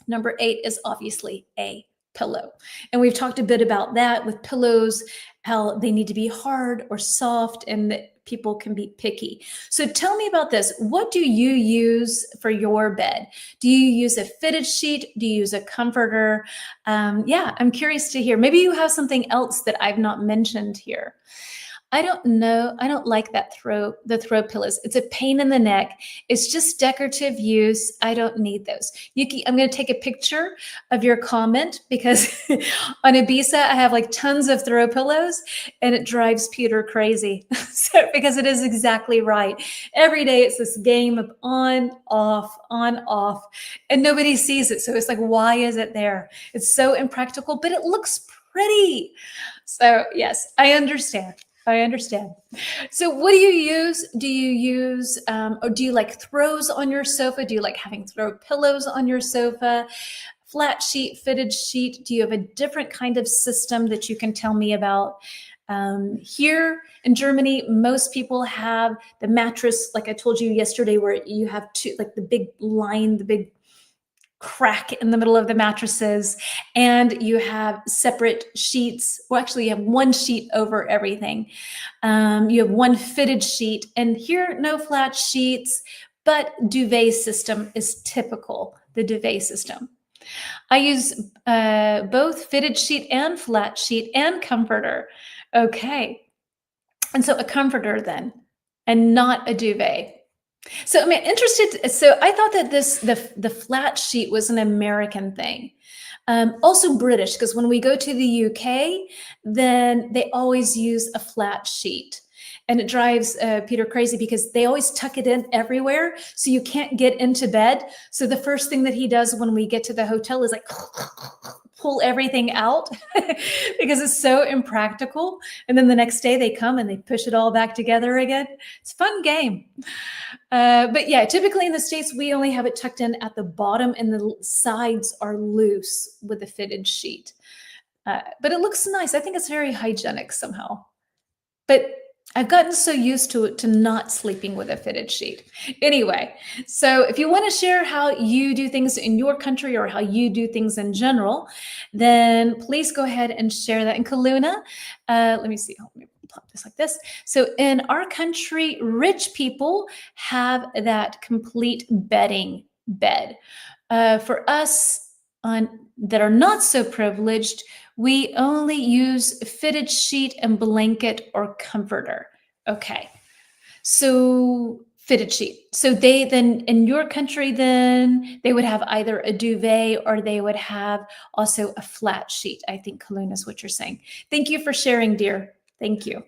[SPEAKER 1] Number 8 is obviously a pillow. And we've talked a bit about that with pillows, how they need to be hard or soft, and that people can be picky. So tell me about this. What do you use for your bed? Do you use a fitted sheet? Do you use a comforter? Yeah, I'm curious to hear. Maybe you have something else that I've not mentioned here. I don't know. I don't like that the throw pillows. It's a pain in the neck. It's just decorative use. I don't need those. Yuki, I'm going to take a picture of your comment because on Ibiza, I have like tons of throw pillows and it drives Peter crazy. So, because it is exactly right. Every day it's this game of on, off, and nobody sees it. So it's like, why is it there? It's so impractical, but it looks pretty. So yes, I understand. So what do you use? Do you use, or do you like throws on your sofa? Do you like having throw pillows on your sofa? Flat sheet, fitted sheet? Do you have a different kind of system that you can tell me about? Here in Germany, most people have the mattress, like I told you yesterday, where you have two, like the big line, the big crack in the middle of the mattresses, and you have separate sheets. Well, actually, you have one sheet over everything. You have one fitted sheet, and here, no flat sheets, but duvet system is typical, the duvet system. I use both fitted sheet and flat sheet and comforter. Okay. And so a comforter then, and not a duvet. So I'm interested. So I thought that the flat sheet was an American thing, also British, because when we go to the UK, then they always use a flat sheet, and it drives Peter crazy because they always tuck it in everywhere, so you can't get into bed. So the first thing that he does when we get to the hotel is like pull everything out because it's so impractical. And then the next day they come and they push it all back together again. It's a fun game. But yeah, typically in the States, we only have it tucked in at the bottom and the sides are loose with a fitted sheet. But it looks nice. I think it's very hygienic somehow. But I've gotten so used to it, to not sleeping with a fitted sheet. Anyway, so if you want to share how you do things in your country or how you do things in general, then please go ahead and share that. And Kaluna, let me see. Let me plop this like this. So in our country, rich people have that complete bedding bed. For us that are not so privileged, We only use fitted sheet and blanket or comforter. Okay. So fitted sheet. So they then in your country, then they would have either a duvet or they would have also a flat sheet. I think, Kaluna, is what you're saying. Thank you for sharing, dear. Thank you.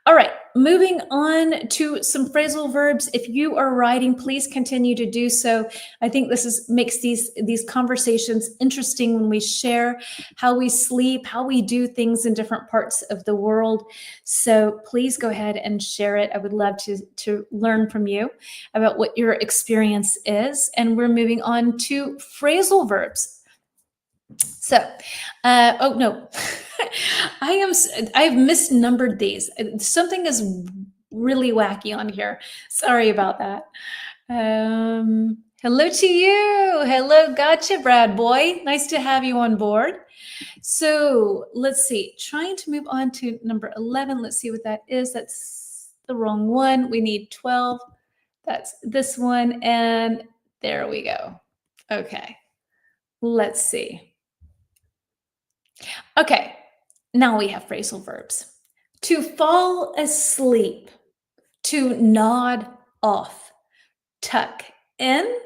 [SPEAKER 1] All right, moving on to some phrasal verbs. If you are writing, please continue to do so. I think makes these conversations interesting when we share how we sleep, how we do things in different parts of the world. So please go ahead and share it. I would love to learn from you about what your experience is. And we're moving on to phrasal verbs. So, oh no, I've misnumbered these. Something is really wacky on here. Sorry about that. Hello to you. Hello, gotcha, Brad boy. Nice to have you on board. So let's see, trying to move on to number 11. Let's see what that is. That's the wrong one. We need 12. That's this one. And there we go. Okay, let's see. Okay, now we have phrasal verbs. To fall asleep, to nod off, tuck in,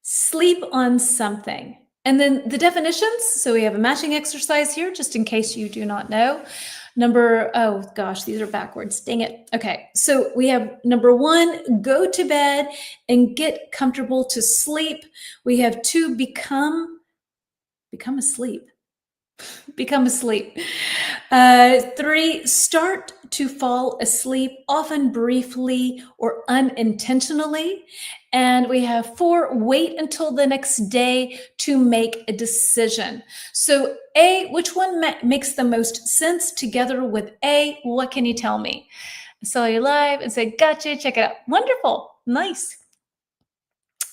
[SPEAKER 1] sleep on something. And then the definitions. So we have a matching exercise here, just in case you do not know. Oh gosh, these are backwards. Dang it. Okay, so we have number 1, go to bed and get comfortable to sleep. We have 2, become asleep. Become asleep. 3, start to fall asleep, often briefly or unintentionally. And we have 4, wait until the next day to make a decision. So A, which one makes the most sense together with A? What can you tell me? I saw you live and said, gotcha, check it out. Wonderful, nice.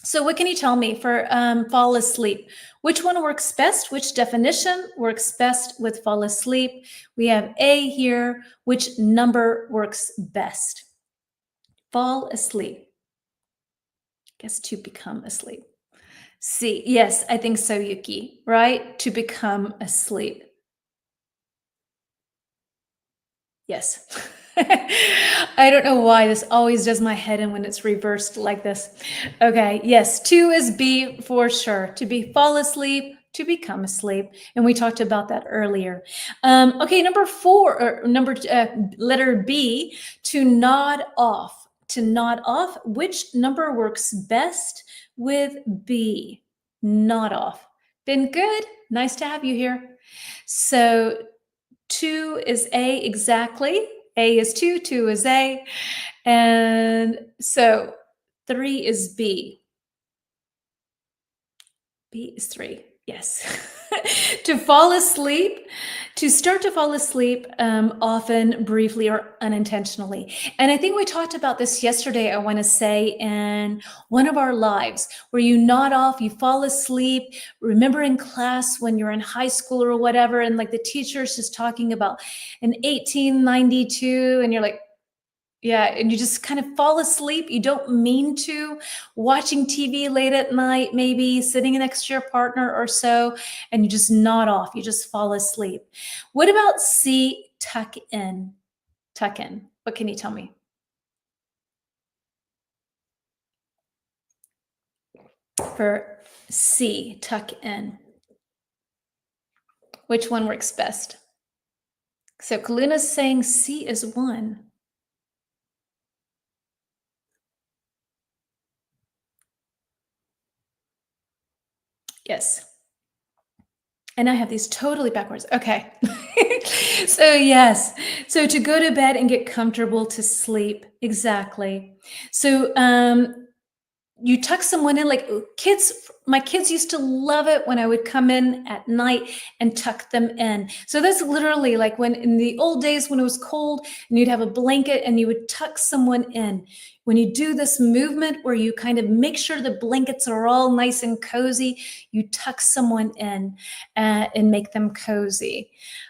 [SPEAKER 1] So what can you tell me for fall asleep? Which one works best? Which definition works best with fall asleep? We have A here. Which number works best? Fall asleep. Guess to become asleep. C, yes, I think so, Yuki, right? To become asleep. Yes. I don't know why this always does my head in when it's reversed like this. Okay, yes, 2 is B for sure. To fall asleep, to become asleep. And we talked about that earlier. Okay, number 4, or letter B, to nod off. To nod off, which number works best with B? Nod off. Been good? Nice to have you here. So 2 is A exactly. A is 2, 2 is A. And so 3 is B. B is 3, yes. To fall asleep, to start to fall asleep, often, briefly, or unintentionally. And I think we talked about this yesterday, I want to say, in one of our lives, where you nod off, you fall asleep. Remember in class when you're in high school or whatever, and like the teacher's just talking about in 1892, and you're like, yeah, and you just kind of fall asleep. You don't mean to, watching TV late at night, maybe sitting next to your partner or so, and you just nod off. You just fall asleep. What about C, tuck in? Tuck in. What can you tell me? For C, tuck in. Which one works best? So Kaluna's saying C is 1. Yes. And I have these totally backwards. Okay. So yes. So to go to bed and get comfortable to sleep. Exactly. So you tuck someone in, like my kids used to love it when I would come in at night and tuck them in. So that's literally like when in the old days when it was cold and you'd have a blanket and you would tuck someone in. When you do this movement where you kind of make sure the blankets are all nice and cozy, you tuck someone in and make them cozy.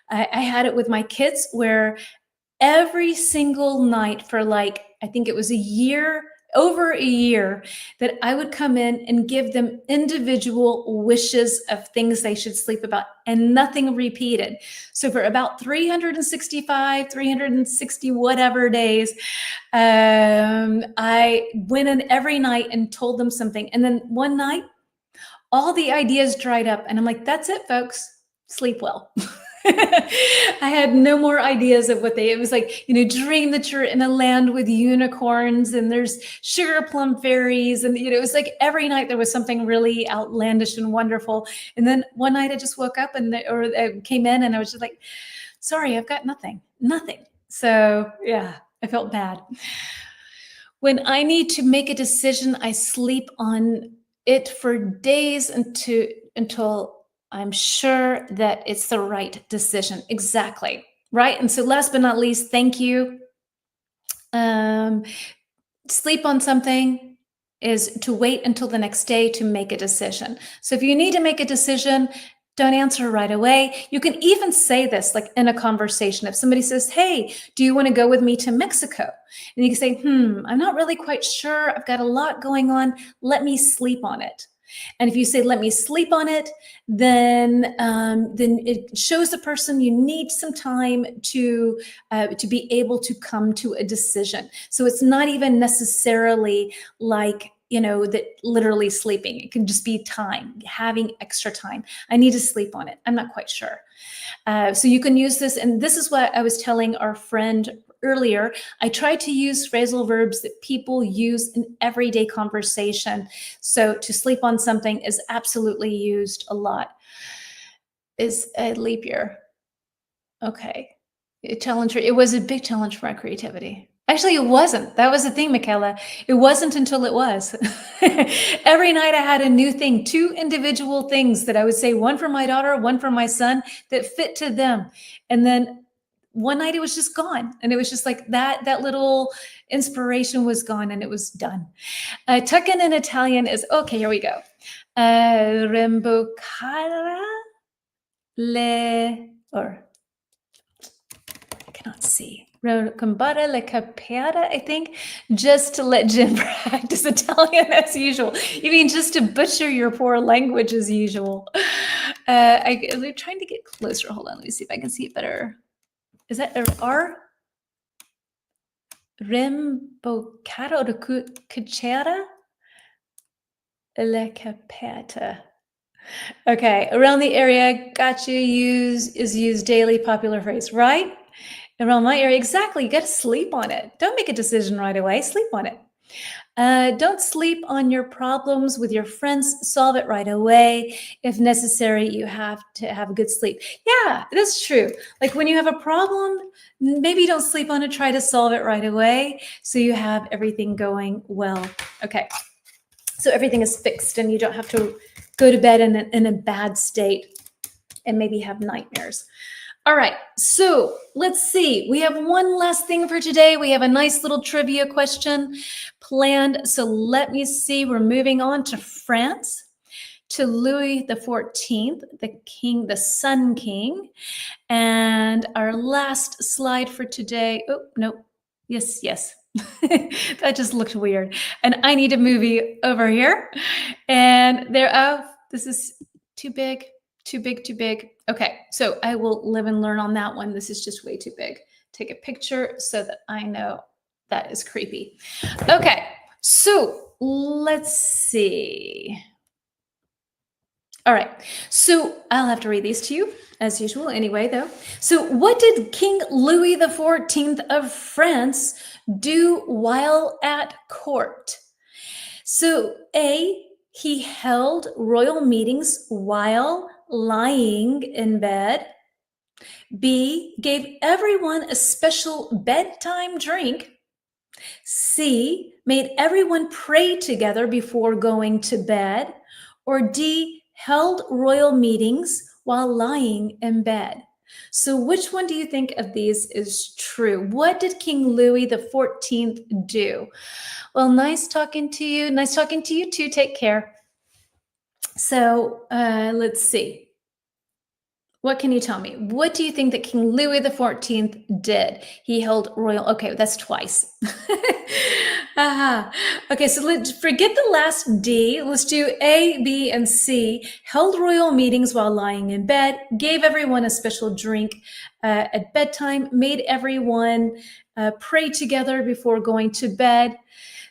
[SPEAKER 1] I had it with my kids where every single night for like, I think it was a year, over a year that I would come in and give them individual wishes of things they should sleep about and nothing repeated. So for about 365, 360 whatever days, I went in every night and told them something. And then one night, all the ideas dried up. And I'm like, that's it, folks. Sleep well. I had no more ideas of what it was like, dream that you're in a land with unicorns and there's sugar plum fairies. And, it was like every night there was something really outlandish and wonderful. And then one night I just woke up or I came in and I was just like, sorry, I've got nothing. So yeah, I felt bad. When I need to make a decision, I sleep on it for days until I'm sure that it's the right decision. Exactly. Right. And so last but not least, thank you. Sleep on something is to wait until the next day to make a decision. So if you need to make a decision, don't answer right away. You can even say this like in a conversation. If somebody says, hey, do you want to go with me to Mexico? And you can say, I'm not really quite sure. I've got a lot going on. Let me sleep on it. And if you say, let me sleep on it, then it shows the person you need some time to be able to come to a decision. So it's not even necessarily like, that literally sleeping. It can just be time, having extra time. I need to sleep on it. I'm not quite sure. So you can use this. And this is what I was telling our friend earlier. I try to use phrasal verbs that people use in everyday conversation. So to sleep on something is absolutely used a lot. Is a leap year. Okay. It was a big challenge for my creativity. Actually, it wasn't. That was the thing, Michaela. It wasn't until it was. Every night I had a new thing, 2 individual things that I would say, one for my daughter, one for my son, that fit to them. And then one night it was just gone. And it was just like that little inspiration was gone and it was done. Tuck-in in Italian is, okay, here we go. Rimbocare or I cannot see. Combare le capere, I think, just to let Jen practice Italian as usual. You mean just to butcher your poor language as usual. I'm trying to get closer. Hold on, let me see if I can see it better. Is that an R? Rimbocare or cucera? Le capeta. Okay, around the area, gotcha is used daily, popular phrase, right? Around my area, exactly. You got to sleep on it. Don't make a decision right away. Sleep on it. Don't sleep on your problems with your friends. Solve it right away. If necessary, you have to have a good sleep. Yeah, that's true. Like when you have a problem, maybe don't sleep on it. Try to solve it right away so you have everything going well. Okay. So everything is fixed and you don't have to go to bed in a bad state and maybe have nightmares. All right, so let's see. We have one last thing for today. We have a nice little trivia question planned. So let me see. We're moving on to France, to Louis XIV, the Sun King. And our last slide for today. Oh, no. Yes. That just looked weird. And I need a movie over here. And this is too big. Too big. Okay, so I will live and learn on that one. This is just way too big. Take a picture so that I know that is creepy. Okay, so let's see. All right, so I'll have to read these to you as usual anyway, though. So what did King Louis XIV of France do while at court? So A, he held royal meetings while lying in bed. B, gave everyone a special bedtime drink. C, made everyone pray together before going to bed. Or D, held royal meetings while lying in bed. So which one do you think of these is true? What did King Louis XIV do? Well, nice talking to you. Nice talking to you too. Take care. So let's see. What can you tell me? What do you think that King Louis XIV did? He held royal. Okay, that's twice. Aha. Okay, so let's forget the last D. Let's do A, B, and C. Held royal meetings while lying in bed, gave everyone a special drink at bedtime, made everyone pray together before going to bed.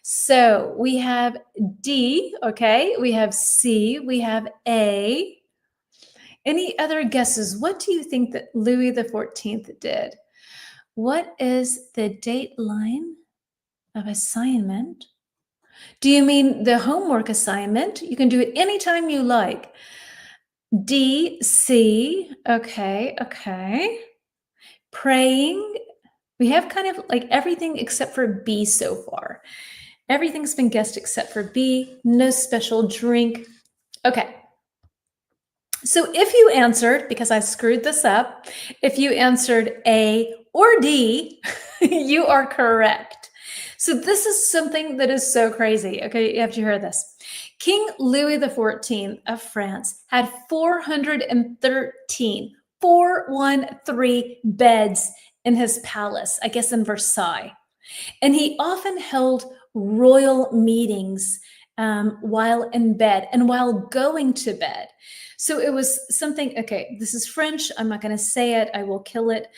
[SPEAKER 1] So we have D, okay, we have C, we have A. Any other guesses? What do you think that Louis XIV did? What is the dateline of assignment? Do you mean the homework assignment? You can do it anytime you like. D, C, okay. Praying. We have kind of like everything except for B so far. Everything's been guessed except for B. No special drink. Okay. So if you answered, because I screwed this up, if you answered A or D, you are correct. So this is something that is so crazy. Okay, you have to hear this. King Louis XIV of France had 413 beds in his palace, I guess in Versailles. And he often held royal meetings while in bed and while going to bed. So it was something, okay, this is French. I'm not going to say it. I will kill it.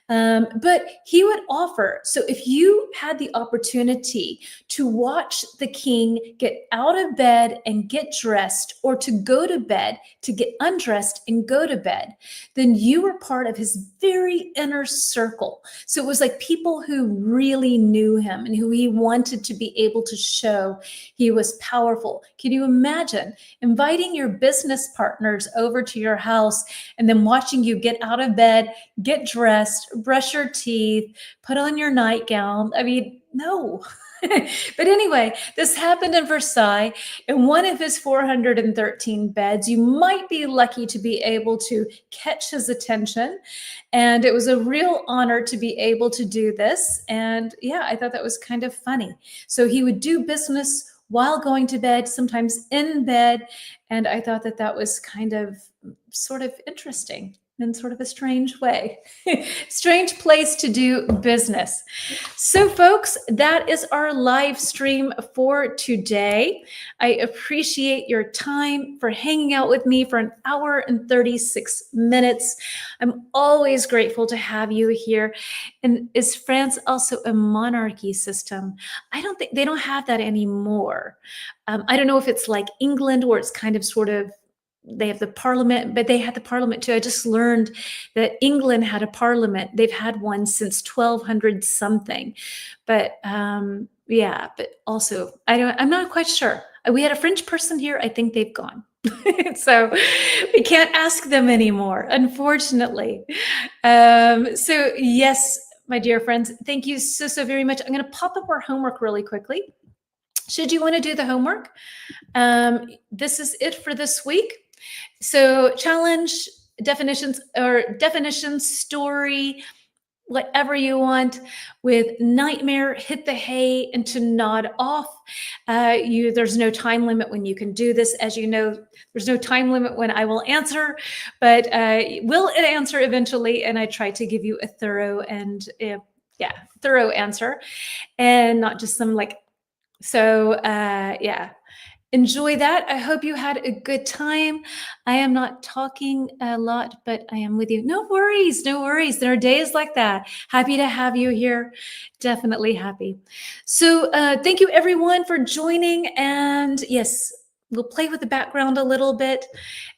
[SPEAKER 1] But he would offer. So if you had the opportunity to watch the king get out of bed and get dressed, or to go to bed, to get undressed and go to bed, then you were part of his very inner circle. So it was like people who really knew him and who he wanted to be able to show he was powerful. Can you imagine inviting your business partners over to your house and then watching you get out of bed, get dressed, brush your teeth, put on your nightgown? I mean, no. But anyway, this happened in Versailles in one of his 413 beds. You might be lucky to be able to catch his attention. And it was a real honor to be able to do this. And yeah, I thought that was kind of funny. So he would do business while going to bed, sometimes in bed. And I thought that that was kind of sort of interesting in sort of a strange way. Strange place to do business. So folks, that is our live stream for today. I appreciate your time for hanging out with me for an hour and 36 minutes. I'm always grateful to have you here. And is France also a monarchy system? I don't think they don't have that anymore. I don't know if it's like England, where it's kind of sort of they have the parliament, but they had the parliament too. I just learned that England had a parliament. They've had one since 1200 something. But yeah, but also I'm not quite sure. We had a French person here. I think they've gone. So we can't ask them anymore, unfortunately. So yes, my dear friends, thank you so very much. I'm going to pop up our homework really quickly. Should you want to do the homework, this is it for this week. So challenge, definitions, or definition, story, whatever you want. With nightmare, hit the hay, and to nod off. There's no time limit when you can do this. As you know, there's no time limit when I will answer, but will answer eventually. And I try to give you a thorough and thorough answer, and not just some like. So yeah. Enjoy that. I hope you had a good time. I am not talking a lot, but I am with you. No worries, no worries. There are days like that. Happy to have you here. Definitely happy. So thank you everyone for joining. And yes, we'll play with the background a little bit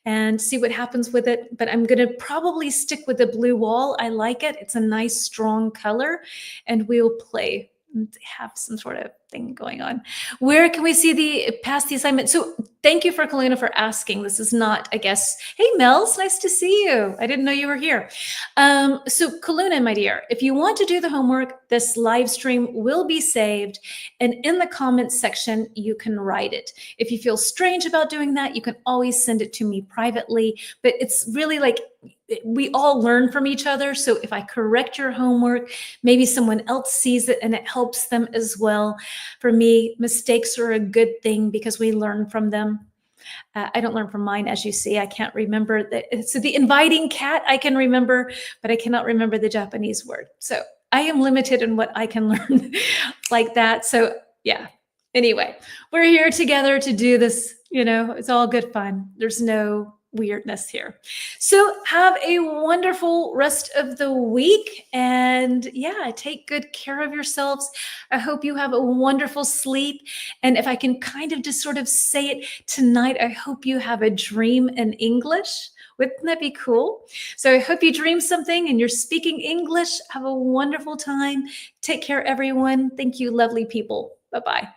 [SPEAKER 1] and see what happens with it. But I'm going to probably stick with the blue wall. I like it. It's a nice, strong color. And we'll play and have some sort of thing going on. Where can we see the past the assignment? So thank you for Kaluna for asking. This is not, I guess. Hey, Mel's, nice to see you. I didn't know you were here. So Kaluna, my dear, if you want to do the homework, this live stream will be saved. And in the comments section, you can write it. If you feel strange about doing that, you can always send it to me privately. But it's really like, we all learn from each other. So if I correct your homework, maybe someone else sees it and it helps them as well. For me, mistakes are a good thing because we learn from them. I don't learn from mine, as you see. I can't remember so the inviting cat I can remember, but I cannot remember the Japanese word. So I am limited in what I can learn like that. So yeah. Anyway, we're here together to do this. It's all good fun. There's no weirdness here. So have a wonderful rest of the week. And yeah, take good care of yourselves. I hope you have a wonderful sleep. And if I can kind of just sort of say it tonight, I hope you have a dream in English. Wouldn't that be cool? So I hope you dream something and you're speaking English. Have a wonderful time. Take care, everyone. Thank you, lovely people. Bye-bye.